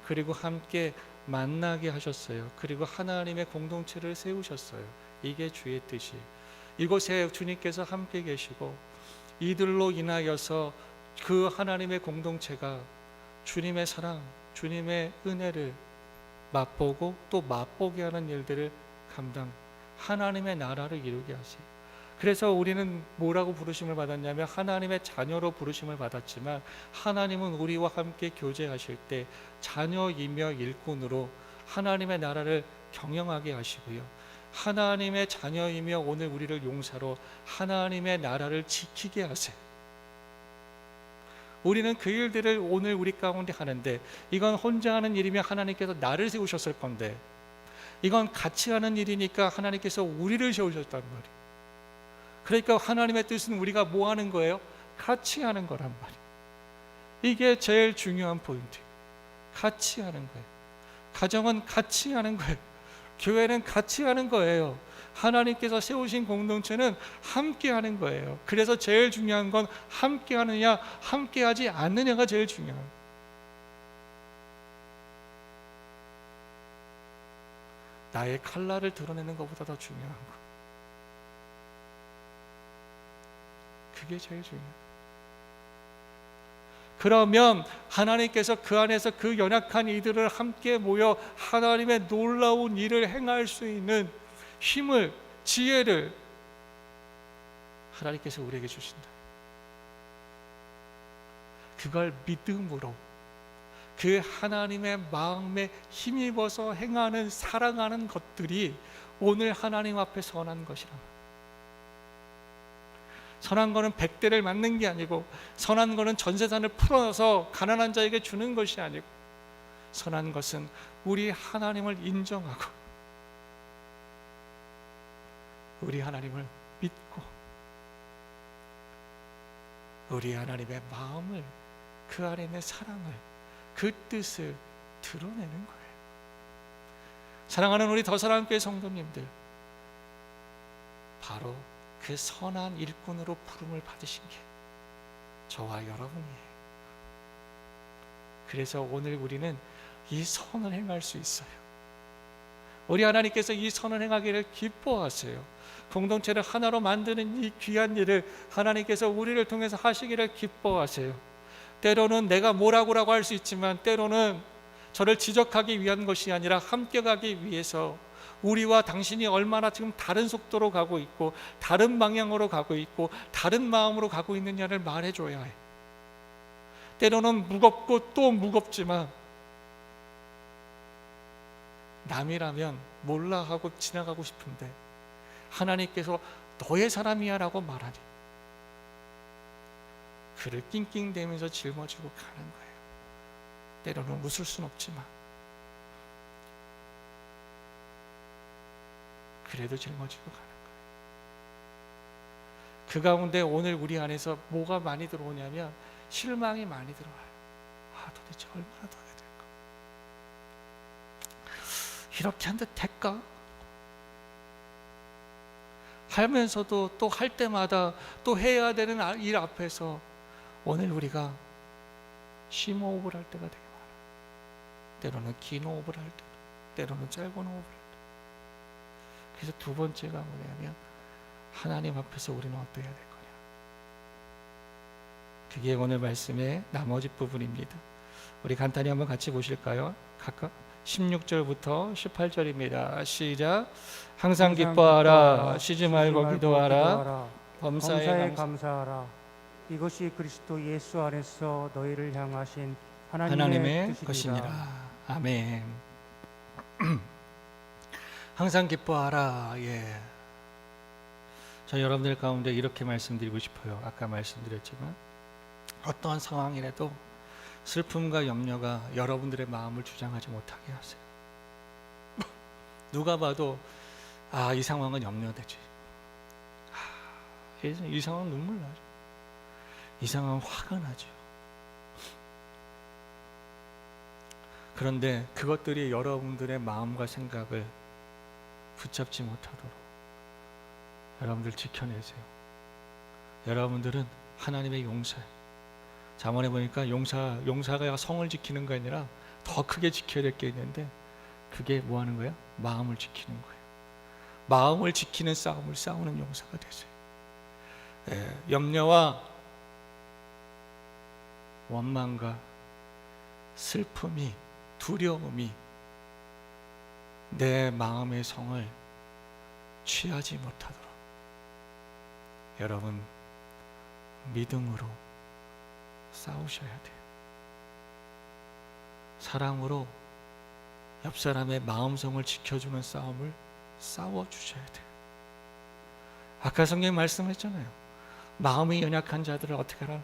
그리고 함께 만나게 하셨어요. 그리고 하나님의 공동체를 세우셨어요. 이게 주의 뜻이. 이곳에 주님께서 함께 계시고 이들로 인하여서 그 하나님의 공동체가 주님의 사랑, 주님의 은혜를 맛보고 또 맛보게 하는 일들을 하나님의 나라를 이루게 하세요. 그래서 우리는 뭐라고 부르심을 받았냐면 하나님의 자녀로 부르심을 받았지만 하나님은 우리와 함께 교제하실 때 자녀이며 일꾼으로 하나님의 나라를 경영하게 하시고요. 하나님의 자녀이며 오늘 우리를 용사로 하나님의 나라를 지키게 하세요. 우리는 그 일들을 오늘 우리 가운데 하는데 이건 혼자 하는 일이면 하나님께서 나를 세우셨을 건데 이건 같이 하는 일이니까 하나님께서 우리를 세우셨단 말이에요. 그러니까 하나님의 뜻은 우리가 뭐 하는 거예요? 같이 하는 거란 말이에요. 이게 제일 중요한 포인트예요. 같이 하는 거예요. 가정은 같이 하는 거예요. 교회는 같이 하는 거예요. 하나님께서 세우신 공동체는 함께 하는 거예요. 그래서 제일 중요한 건 함께 하느냐 함께 하지 않느냐가 제일 중요해요. 나의 칼날을 드러내는 것보다 더 중요한 거. 그게 제일 중요해요. 그러면 하나님께서 그 안에서 그 연약한 이들을 함께 모여 하나님의 놀라운 일을 행할 수 있는 힘을, 지혜를 하나님께서 우리에게 주신다. 그걸 믿음으로 그 하나님의 마음에 힘입어서 행하는, 살아가는 것들이 오늘 하나님 앞에 선한 것이라. 선한 거는 100대를 맞는 게 아니고, 선한 거는 전 재산을 풀어서 가난한 자에게 주는 것이 아니고, 선한 것은 우리 하나님을 인정하고 우리 하나님을 믿고 우리 하나님의 마음을, 그 안에 있는 사랑을, 그 뜻을 드러내는 거예요. 사랑하는 우리 더사랑교회 성도님들, 바로 그 선한 일꾼으로 부름을 받으신 게 저와 여러분이에요. 그래서 오늘 우리는 이 선을 행할 수 있어요. 우리 하나님께서 이 선을 행하기를 기뻐하세요. 공동체를 하나로 만드는 이 귀한 일을 하나님께서 우리를 통해서 하시기를 기뻐하세요. 때로는 내가 뭐라고라고 할 수 있지만 때로는 저를 지적하기 위한 것이 아니라 함께 가기 위해서 우리와 당신이 얼마나 지금 다른 속도로 가고 있고 다른 방향으로 가고 있고 다른 마음으로 가고 있느냐를 말해줘야 해. 때로는 무겁고 또 무겁지만 남이라면 몰라 하고 지나가고 싶은데 하나님께서 너의 사람이야 라고 말하니 그를 낑낑대면서 짊어지고 가는 거예요. 때로는 웃을 순 없지만 그래도 짊어지고 가는 거예요. 그 가운데 오늘 우리 안에서 뭐가 많이 들어오냐면 실망이 많이 들어와요. 도대체 얼마나 더 해야 될까? 이렇게 한 듯 될까? 하면서도 또 할 때마다 또 해야 되는 일 앞에서 오늘 우리가 심호흡을 할 때가 되게 많아요. 때로는 긴 호흡을 할 때, 때로는 짧은 호흡을 할 때. 그래서 두 번째가 뭐냐면 하나님 앞에서 우리는 어떻게 해야 될 거냐. 그게 오늘 말씀의 나머지 부분입니다. 우리 간단히 한번 같이 보실까요? 각각 16절부터 18절입니다. 시작. 항상 기뻐하라. 쉬지 말고 기도하라. 범사에 감사하라. 이것이 그리스도 예수 안에서 너희를 향하신 하나님의 뜻이니라. 것이니라. 아멘. 항상 기뻐하라. 예. 저 여러분들 가운데 이렇게 말씀드리고 싶어요. 아까 말씀드렸지만 어떠한 상황이라도 슬픔과 염려가 여러분들의 마음을 주장하지 못하게 하세요. 누가 봐도 이 상황은 염려되지. 이 상황은 눈물 나죠. 이 상황은 화가 나죠. 그런데 그것들이 여러분들의 마음과 생각을 붙잡지 못하도록 여러분들 지켜내세요. 여러분들은 하나님의 용사예요. 잠언에 보니까 용사가 성을 지키는 게 아니라 더 크게 지켜야 될 게 있는데, 그게 뭐 하는 거야? 마음을 지키는 거예요. 마음을 지키는 싸움을 싸우는 용사가 되세요. 염려와 원망과 슬픔이, 두려움이 내 마음의 성을 취하지 못하도록 여러분 믿음으로 싸우셔야 돼요. 사랑으로 옆 사람의 마음성을 지켜주는 싸움을 싸워주셔야 돼요. 아까 성경에 말씀했잖아요. 마음이 연약한 자들을 어떻게 하라?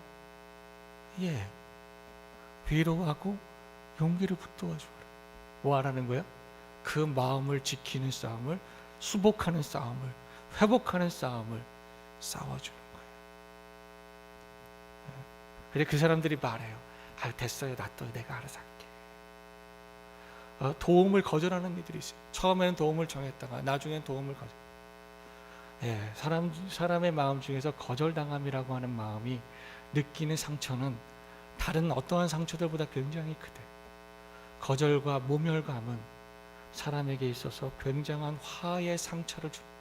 위로하고 용기를 북돋아주라. 뭐 하라는 거야? 그 마음을 지키는 싸움을, 수복하는 싸움을, 회복하는 싸움을 싸워주는 거예요. 그래 그 사람들이 말해요. 됐어요, 놔둬요, 내가 알아서 할게. 도움을 거절하는 이들이 있어요. 처음에는 도움을 정했다가 나중엔 도움을 거절. 사람의 마음 중에서 거절당함이라고 하는 마음이 느끼는 상처는 다른 어떠한 상처들보다 굉장히 크대. 거절과 모멸감은 사람에게 있어서 굉장한 화의 상처를 줍니다.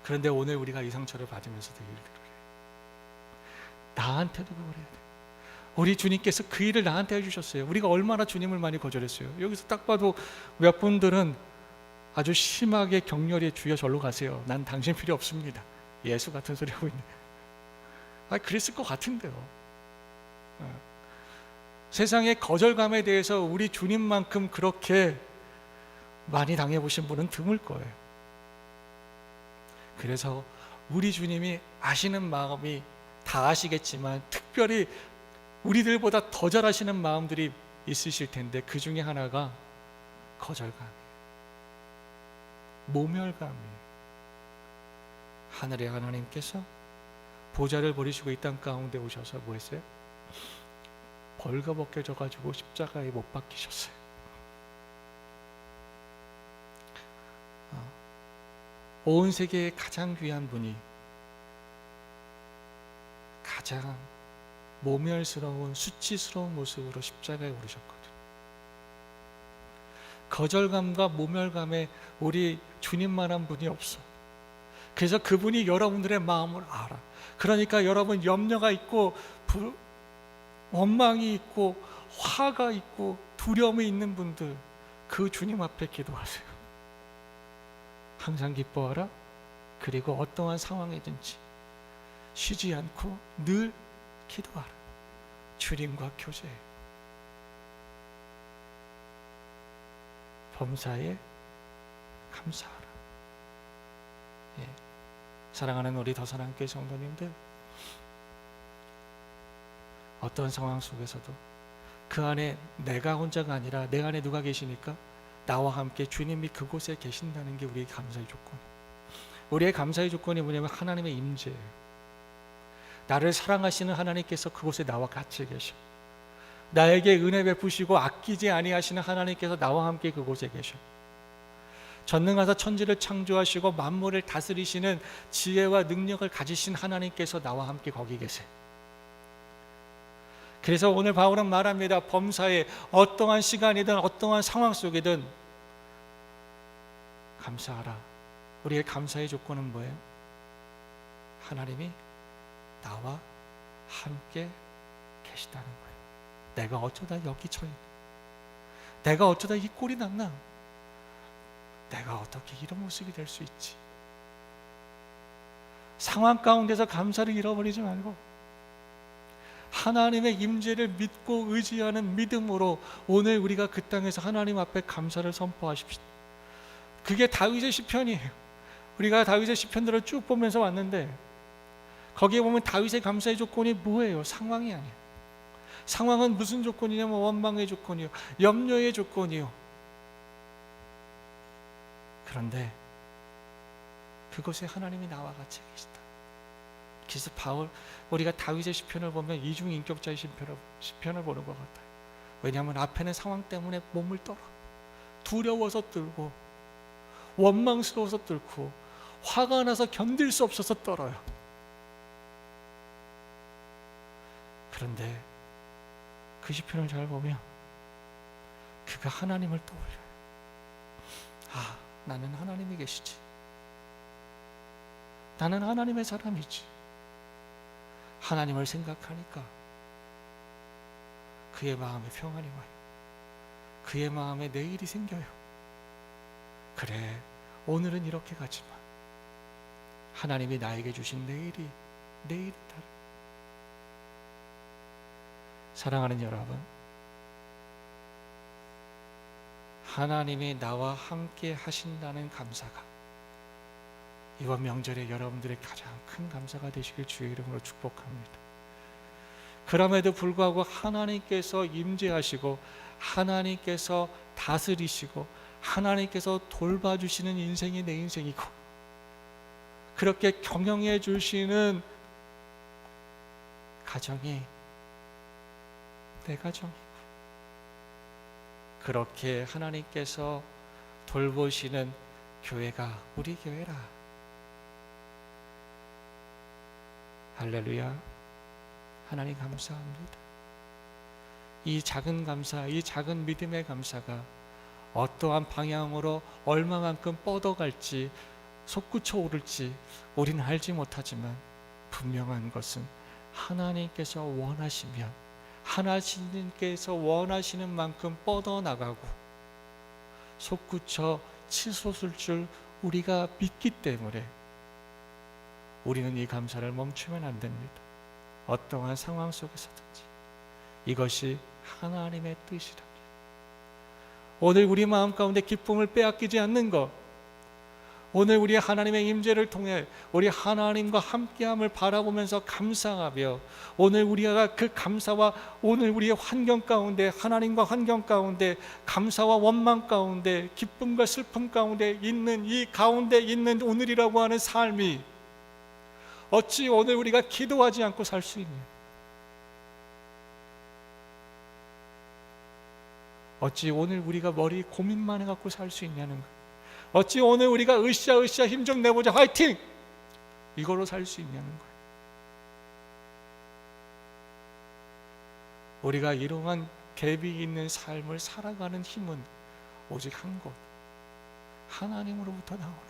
그런데 오늘 우리가 이 상처를 받으면서도 이 일들을 해요. 나한테도 그걸 해야 돼요. 우리 주님께서 그 일을 나한테 해주셨어요. 우리가 얼마나 주님을 많이 거절했어요. 여기서 딱 봐도 몇 분들은 아주 심하게 격렬히 주여 절로 가세요. 난 당신 필요 없습니다. 예수 같은 소리 하고 있네. 그랬을 것 같은데요. 세상의 거절감에 대해서 우리 주님만큼 그렇게 많이 당해보신 분은 드물 거예요. 그래서 우리 주님이 아시는 마음이 다 아시겠지만 특별히 우리들보다 더 잘 아시는 마음들이 있으실 텐데, 그 중에 하나가 거절감이에요. 모멸감이에요. 하늘의 하나님께서 보좌를 버리시고 이 땅 가운데 오셔서 뭐 했어요? 벌거벗겨져 가지고 십자가에 못 박히셨어요. 온 세계의 가장 귀한 분이 가장 모멸스러운 수치스러운 모습으로 십자가에 오르셨거든요. 거절감과 모멸감에 우리 주님만한 분이 없어. 그래서 그분이 여러분들의 마음을 알아. 그러니까 여러분 염려가 있고 원망이 있고 화가 있고 두려움이 있는 분들, 그 주님 앞에 기도하세요. 항상 기뻐하라. 그리고 어떠한 상황이든지 쉬지 않고 늘 기도하라. 주님과 교제해. 범사에 감사하라. 사랑하는 우리 더사랑교회 성도님들, 어떤 상황 속에서도 그 안에 내가 혼자가 아니라 내 안에 누가 계시니까 나와 함께 주님이 그곳에 계신다는 게 우리의 감사의 조건이에요. 우리의 감사의 조건이 뭐냐면 하나님의 임재예요. 나를 사랑하시는 하나님께서 그곳에 나와 같이 계셔. 나에게 은혜 베푸시고 아끼지 아니하시는 하나님께서 나와 함께 그곳에 계셔. 전능하사 천지를 창조하시고 만물을 다스리시는 지혜와 능력을 가지신 하나님께서 나와 함께 거기 계세요. 그래서 오늘 바울은 말합니다. 범사에 어떠한 시간이든 어떠한 상황 속이든 감사하라. 우리의 감사의 조건은 뭐예요? 하나님이 나와 함께 계시다는 거예요. 내가 어쩌다 여기 처했나? 내가 어쩌다 이 꼴이 났나? 내가 어떻게 이런 모습이 될 수 있지? 상황 가운데서 감사를 잃어버리지 말고 하나님의 임재를 믿고 의지하는 믿음으로 오늘 우리가 그 땅에서 하나님 앞에 감사를 선포하십시오. 그게 다윗의 시편이에요. 우리가 다윗의 시편들을 쭉 보면서 왔는데 거기에 보면 다윗의 감사의 조건이 뭐예요? 상황이 아니에요. 상황은 무슨 조건이냐면 원망의 조건이요, 염려의 조건이요. 그런데 그곳에 하나님이 나와 같이 계시다. 그래서 우리가 다윗의 시편을 보면 이중인격자의 시편을 보는 것 같아요. 왜냐하면 앞에는 상황 때문에 몸을 떨어, 두려워서 떨고, 원망스러워서 떨고, 화가 나서 견딜 수 없어서 떨어요. 그런데 그 시편을 잘 보면 그가 하나님을 떠올려요. 아, 나는 하나님이 계시지. 나는 하나님의 사람이지. 하나님을 생각하니까 그의 마음에 평안이 와요. 그의 마음에 내일이 생겨요. 그래, 오늘은 이렇게 가지만 하나님이 나에게 주신 내일이 다르다. 사랑하는 여러분, 하나님이 나와 함께 하신다는 감사가 이번 명절에 여러분들의 가장 큰 감사가 되시길 주의 이름으로 축복합니다. 그럼에도 불구하고 하나님께서 임재하시고, 하나님께서 다스리시고, 하나님께서 돌봐주시는 인생이 내 인생이고, 그렇게 경영해 주시는 가정이 내 가정이고, 그렇게 하나님께서 돌보시는 교회가 우리 교회라. 할렐루야. 하나님 감사합니다. 이 작은 감사, 이 작은 믿음의 감사가 어떠한 방향으로 얼마만큼 뻗어갈지, 솟구쳐 오를지 우리는 알지 못하지만 분명한 것은 하나님께서 원하시면, 하나님께서 원하시는 만큼 뻗어나가고 솟구쳐 치솟을 줄 우리가 믿기 때문에 우리는 이 감사를 멈추면 안 됩니다. 어떠한 상황 속에서든지 이것이 하나님의 뜻이랍니다. 오늘 우리 마음 가운데 기쁨을 빼앗기지 않는 것, 오늘 우리 하나님의 임재를 통해 우리 하나님과 함께함을 바라보면서 감사하며, 오늘 우리가 그 감사와 오늘 우리의 환경 가운데, 하나님과 환경 가운데, 감사와 원망 가운데, 기쁨과 슬픔 가운데 있는 이 가운데 있는 오늘이라고 하는 삶이 어찌 오늘 우리가 기도하지 않고 살 수 있냐? 어찌 오늘 우리가 머리 고민만 해갖고 살 수 있냐는 거예요. 어찌 오늘 우리가 으쌰으쌰 힘 좀 내보자, 화이팅! 이걸로 살 수 있냐는 거예요. 우리가 이러한 갭이 있는 삶을 살아가는 힘은 오직 한 곳, 하나님으로부터 나오는데,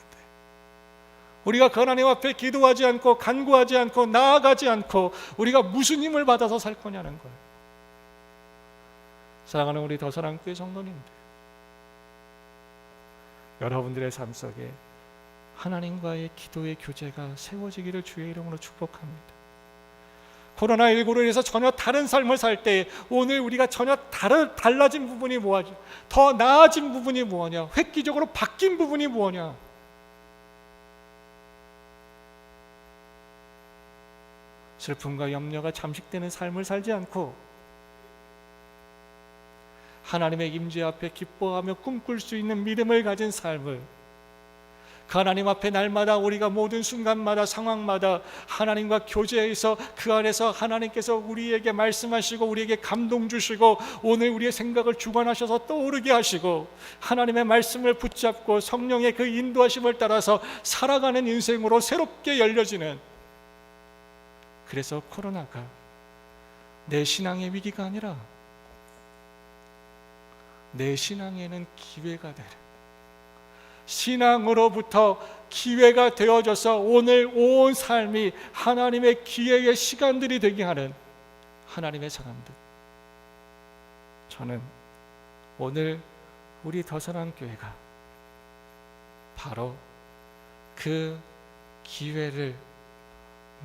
우리가 그 하나님 앞에 기도하지 않고 간구하지 않고 나아가지 않고 우리가 무슨 힘을 받아서 살 거냐는 거예요. 사랑하는 우리 더사랑교회 성도님들, 여러분들의 삶 속에 하나님과의 기도의 교제가 세워지기를 주의 이름으로 축복합니다. 코로나19로 인해서 전혀 다른 삶을 살 때 오늘 우리가 전혀 달라진 부분이 뭐냐, 더 나아진 부분이 뭐냐, 획기적으로 바뀐 부분이 뭐냐. 슬픔과 염려가 잠식되는 삶을 살지 않고 하나님의 임재 앞에 기뻐하며 꿈꿀 수 있는 믿음을 가진 삶을, 그 하나님 앞에 날마다 우리가 모든 순간마다 상황마다 하나님과 교제해서 그 안에서 하나님께서 우리에게 말씀하시고 우리에게 감동 주시고 오늘 우리의 생각을 주관하셔서 떠오르게 하시고 하나님의 말씀을 붙잡고 성령의 그 인도하심을 따라서 살아가는 인생으로 새롭게 열려지는, 그래서 코로나가 내 신앙의 위기가 아니라 내 신앙에는 기회가 되는, 신앙으로부터 기회가 되어져서 오늘 온 삶이 하나님의 기회의 시간들이 되게 하는 하나님의 사람들. 저는 오늘 우리 더사랑교회가 바로 그 기회를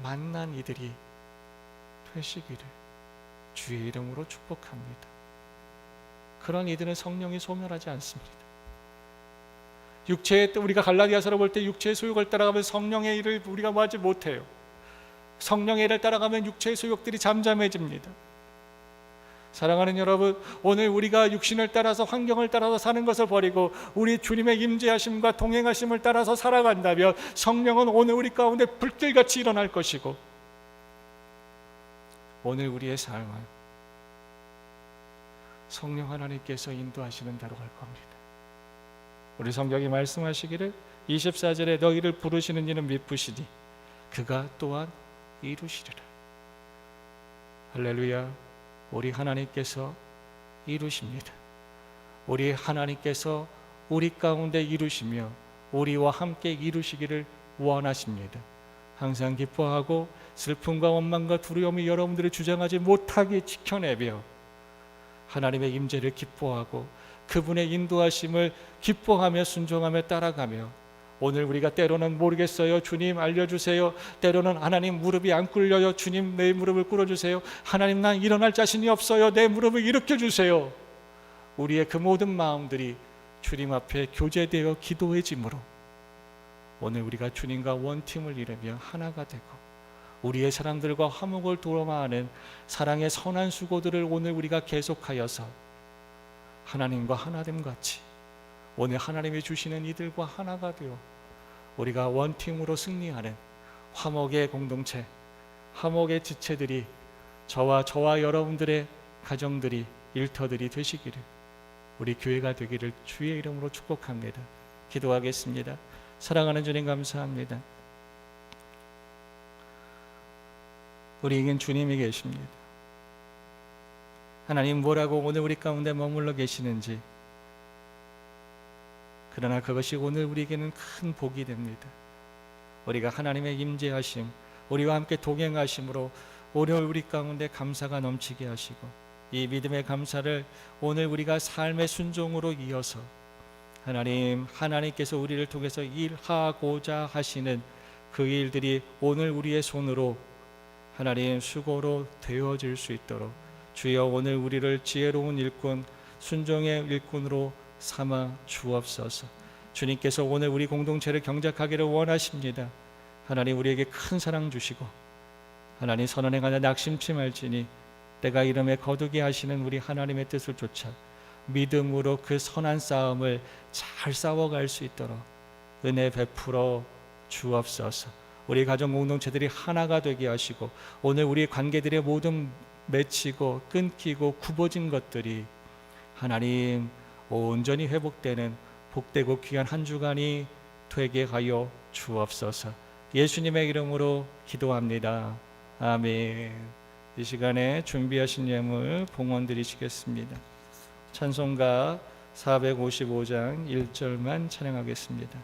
만난 이들이 되시기를 주의 이름으로 축복합니다. 그런 이들은 성령이 소멸하지 않습니다. 육체의, 우리가 갈라디아서를 볼 때 육체의 소욕을 따라가면 성령의 일을 우리가 하지 못해요. 성령의 일을 따라가면 육체의 소욕들이 잠잠해집니다. 사랑하는 여러분, 오늘 우리가 육신을 따라서 환경을 따라서 사는 것을 버리고 우리 주님의 임재하심과 동행하심을 따라서 살아간다면 성령은 오늘 우리 가운데 불길같이 일어날 것이고 오늘 우리의 삶은 성령 하나님께서 인도하시는 대로 갈 겁니다. 우리 성경이 말씀하시기를 24절에 너희를 부르시는 이는 미쁘시니 그가 또한 이루시리라. 할렐루야. 우리 하나님께서 이루십니다. 우리 하나님께서 우리 가운데 이루시며 우리와 함께 이루시기를 원하십니다. 항상 기뻐하고 슬픔과 원망과 두려움이 여러분들을 주장하지 못하게 지켜내며 하나님의 임재를 기뻐하고 그분의 인도하심을 기뻐하며 순종하며 따라가며 오늘 우리가 때로는 모르겠어요, 주님 알려주세요. 때로는 하나님 무릎이 안 꿇려요, 주님 내 무릎을 꿇어주세요. 하나님 난 일어날 자신이 없어요, 내 무릎을 일으켜주세요. 우리의 그 모든 마음들이 주님 앞에 교제되어 기도해짐으로 오늘 우리가 주님과 원팀을 이루며 하나가 되고 우리의 사람들과 화목을 도모하는 사랑의 선한 수고들을 오늘 우리가 계속하여서 하나님과 하나됨 같이 오늘 하나님이 주시는 이들과 하나가 되어 우리가 원팀으로 승리하는 화목의 공동체, 화목의 지체들이 저와 여러분들의 가정들이 일터들이 되시기를 우리 교회가 되기를 주의 이름으로 축복합니다. 기도하겠습니다. 사랑하는 주님 감사합니다. 우리에겐 주님이 계십니다. 하나님 뭐라고 오늘 우리 가운데 머물러 계시는지, 그러나 그것이 오늘 우리에게는 큰 복이 됩니다. 우리가 하나님의 임재하심, 우리와 함께 동행하심으로 오늘 우리 가운데 감사가 넘치게 하시고 이 믿음의 감사를 오늘 우리가 삶의 순종으로 이어서 하나님께서 우리를 통해서 일하고자 하시는 그 일들이 오늘 우리의 손으로 하나님 수고로 되어질 수 있도록 주여 오늘 우리를 지혜로운 일꾼, 순종의 일꾼으로 삼아 주옵소서. 주님께서 오늘 우리 공동체를 경작하기를 원하십니다. 하나님 우리에게 큰 사랑 주시고 하나님 선언에 관한 낙심치 말지니 때가 이름에 거두게 하시는 우리 하나님의 뜻을 쫓아 믿음으로 그 선한 싸움을 잘 싸워갈 수 있도록 은혜 베풀어 주옵소서. 우리 가정 공동체들이 하나가 되게 하시고 오늘 우리 관계들의 모든 맺히고 끊기고 굽어진 것들이 하나님 온전히 회복되는 복되고 귀한 한 주간이 되게 하여 주옵소서. 예수님의 이름으로 기도합니다. 아멘. 이 시간에 준비하신 예물 봉헌 드리시겠습니다. 찬송가 455장 1절만 찬양하겠습니다.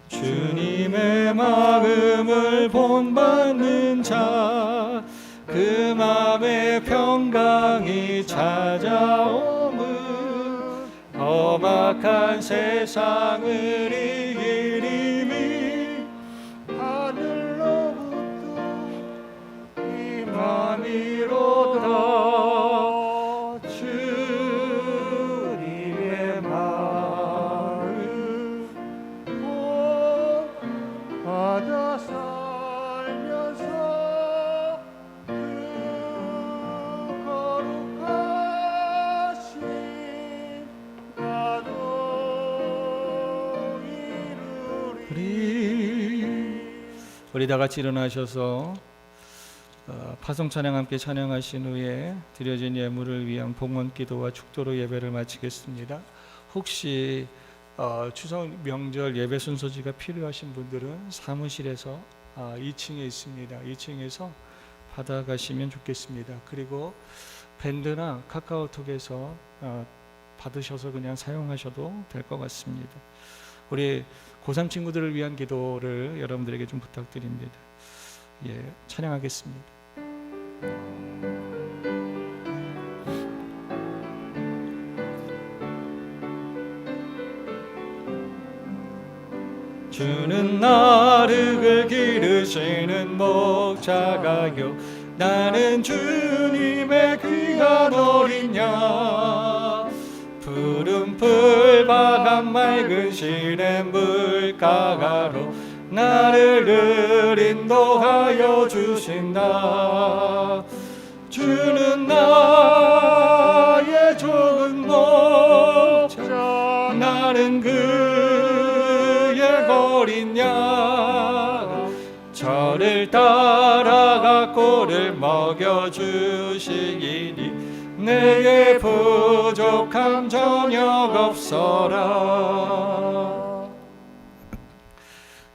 주님의 마음을 본받는 자, 그 마음에 평강이 찾아오므 험악한 세상을 이길 힘이 하늘로부터 임함이로다. 주님의 마음 받아 살면서 그 거룩하신 가도 이루리. 우리 다 같이 일어나셔서 파송 찬양 함께 찬양하신 후에 드려진 예물을 위한 봉헌 기도와 축도로 예배를 마치겠습니다. 혹시 추석 명절 예배 순서지가 필요하신 분들은 사무실에서 2층에 있습니다. 2층에서 받아가시면 좋겠습니다. 그리고 밴드나 카카오톡에서 받으셔서 그냥 사용하셔도 될 것 같습니다. 우리 고3 친구들을 위한 기도를 여러분들에게 좀 부탁드립니다. 찬양하겠습니다. 주는 나를 기르시는 목자가요, 나는 주님의 귀한 어린 양. 푸른 풀바람 맑은 시냇 물가가로 나를 인도하여 주신다. 주는 나의 좋은 목자, 나는 그의 어린 양. 저를 따라가 꼴을 먹여주시기니 내게 부족함 전혀 없어라.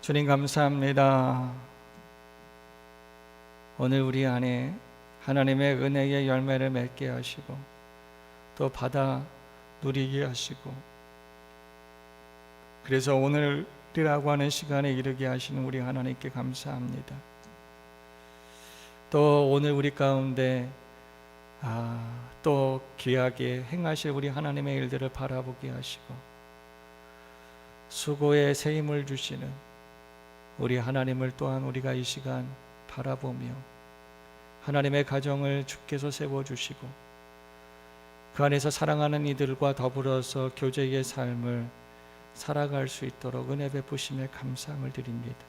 주님 감사합니다. 오늘 우리 안에 하나님의 은혜의 열매를 맺게 하시고 또 받아 누리게 하시고, 그래서 오늘이라고 하는 시간에 이르게 하시는 우리 하나님께 감사합니다. 또 오늘 우리 가운데 또 귀하게 행하실 우리 하나님의 일들을 바라보게 하시고 수고에 새 힘을 주시는 우리 하나님을 또한 우리가 이 시간 바라보며 하나님의 가정을 주께서 세워주시고 그 안에서 사랑하는 이들과 더불어서 교제의 삶을 살아갈 수 있도록 은혜 베푸심에 감사함을 드립니다.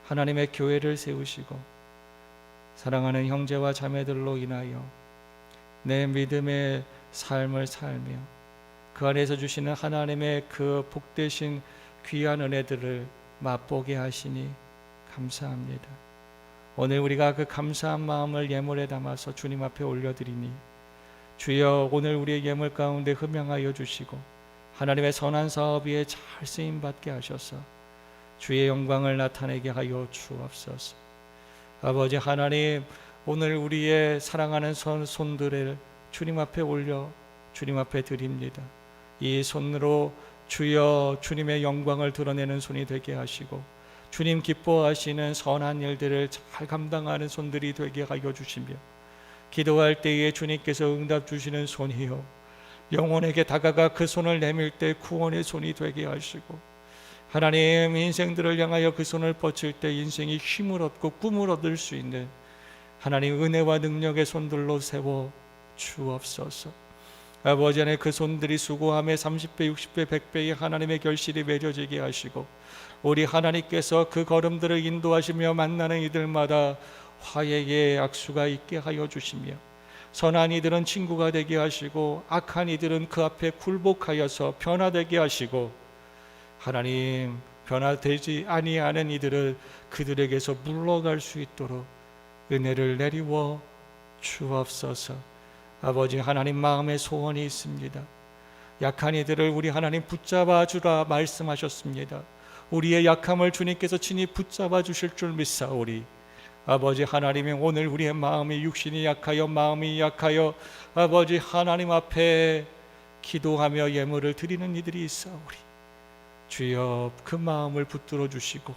하나님의 교회를 세우시고 사랑하는 형제와 자매들로 인하여 내 믿음의 삶을 살며 그 안에서 주시는 하나님의 그 복되신 귀한 은혜들을 맛보게 하시니 감사합니다. 오늘 우리가 그 감사한 마음을 예물에 담아서 주님 앞에 올려드리니 주여 오늘 우리의 예물 가운데 흠양하여 주시고 하나님의 선한 사업 위에 잘 쓰임받게 하셔서 주의 영광을 나타내게 하여 주옵소서. 아버지 하나님, 오늘 우리의 사랑하는 손들을 주님 앞에 올려 주님 앞에 드립니다. 이 손으로 주여 주님의 영광을 드러내는 손이 되게 하시고 주님 기뻐하시는 선한 일들을 잘 감당하는 손들이 되게 하여 주시며 기도할 때에 주님께서 응답 주시는 손이요 영혼에게 다가가 그 손을 내밀 때 구원의 손이 되게 하시고 하나님 인생들을 향하여 그 손을 뻗칠 때 인생이 힘을 얻고 꿈을 얻을 수 있는 하나님 은혜와 능력의 손들로 세워 주옵소서. 아버지 안에 그 손들이 수고함에 30배 60배 100배의 하나님의 결실이 맺어지게 하시고 우리 하나님께서 그 걸음들을 인도하시며 만나는 이들마다 화해의 악수가 있게 하여 주시며 선한 이들은 친구가 되게 하시고 악한 이들은 그 앞에 굴복하여서 변화되게 하시고 하나님 변화되지 아니하는 이들을 그들에게서 물러갈 수 있도록 은혜를 내리워 주옵소서. 아버지 하나님 마음에 소원이 있습니다. 약한 이들을 우리 하나님 붙잡아 주라 말씀하셨습니다. 우리의 약함을 주님께서 친히 붙잡아 주실 줄 믿사오리. 아버지 하나님이 오늘 우리의 마음이 육신이 약하여 마음이 약하여 아버지 하나님 앞에 기도하며 예물을 드리는 이들이 있사오리. 주여 그 마음을 붙들어 주시고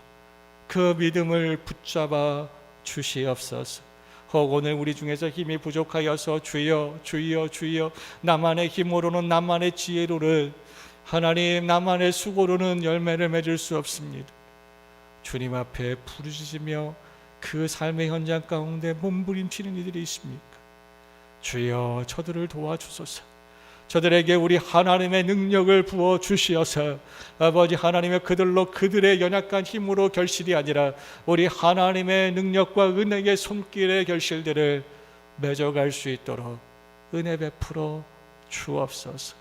그 믿음을 붙잡아 주시옵소서. 혹 오늘 우리 중에서 힘이 부족하여서 주여 주여 주여 나만의 힘으로는 나만의 지혜로는 하나님 나만의 수고로는 열매를 맺을 수 없습니다. 주님 앞에 부르짖으며 그 삶의 현장 가운데 몸부림치는 이들이 있습니까? 주여 저들을 도와주소서. 저들에게 우리 하나님의 능력을 부어 주시어서 아버지 하나님의 그들로 그들의 연약한 힘으로 결실이 아니라 우리 하나님의 능력과 은혜의 손길의 결실들을 맺어갈 수 있도록 은혜 베풀어 주옵소서.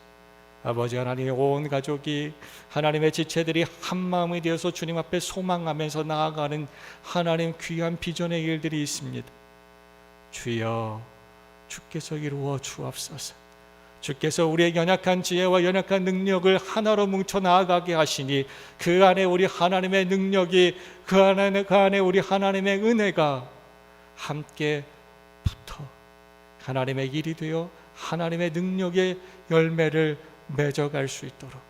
아버지 하나님 온 가족이 하나님의 지체들이 한 마음이 되어서 주님 앞에 소망하면서 나아가는 하나님 귀한 비전의 일들이 있습니다. 주여 주께서 이루어 주옵소서. 주께서 우리의 연약한 지혜와 연약한 능력을 하나로 뭉쳐 나아가게 하시니 그 안에 우리 하나님의 능력이 그 안에 우리 하나님의 은혜가 함께 붙어 하나님의 일이 되어 하나님의 능력의 열매를 맺어갈 수 있도록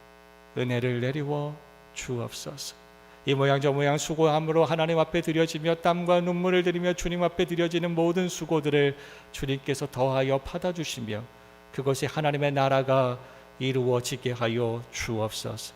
은혜를 내리워 주옵소서. 이 모양 저 모양 수고함으로 하나님 앞에 드려지며 땀과 눈물을 들이며 주님 앞에 드려지는 모든 수고들을 주님께서 더하여 받아주시며 그것이 하나님의 나라가 이루어지게 하여 주옵소서.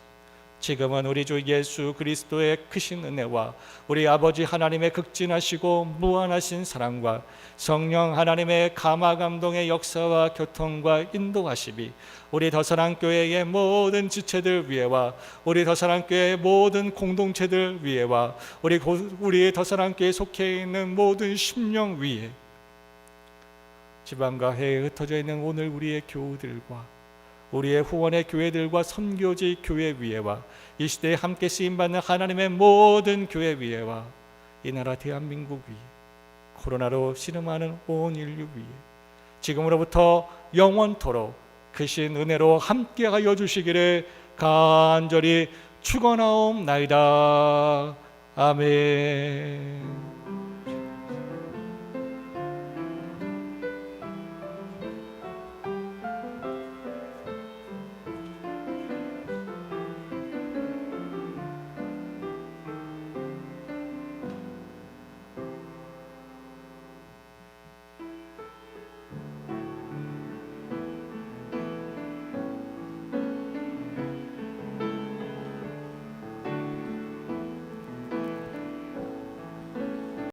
지금은 우리 주 예수 그리스도의 크신 은혜와 우리 아버지 하나님의 극진하시고 무한하신 사랑과 성령 하나님의 감화 감동의 역사와 교통과 인도하심이 우리 더사랑교회의 모든 지체들 위에와 우리 더사랑교회의 모든 공동체들 위에와 우리 더사랑교회에 속해 있는 모든 심령 위에, 지방과 해에 흩어져 있는 오늘 우리의 교우들과 우리의 후원의 교회들과 선교지 교회 위에와 이 시대에 함께 쓰임받는 하나님의 모든 교회 위에와 이 나라 대한민국 위에, 코로나로 신음하는 온 인류 위에 지금으로부터 영원토록 크신 은혜로 함께하여 주시기를 간절히 축원하옵나이다. 아멘.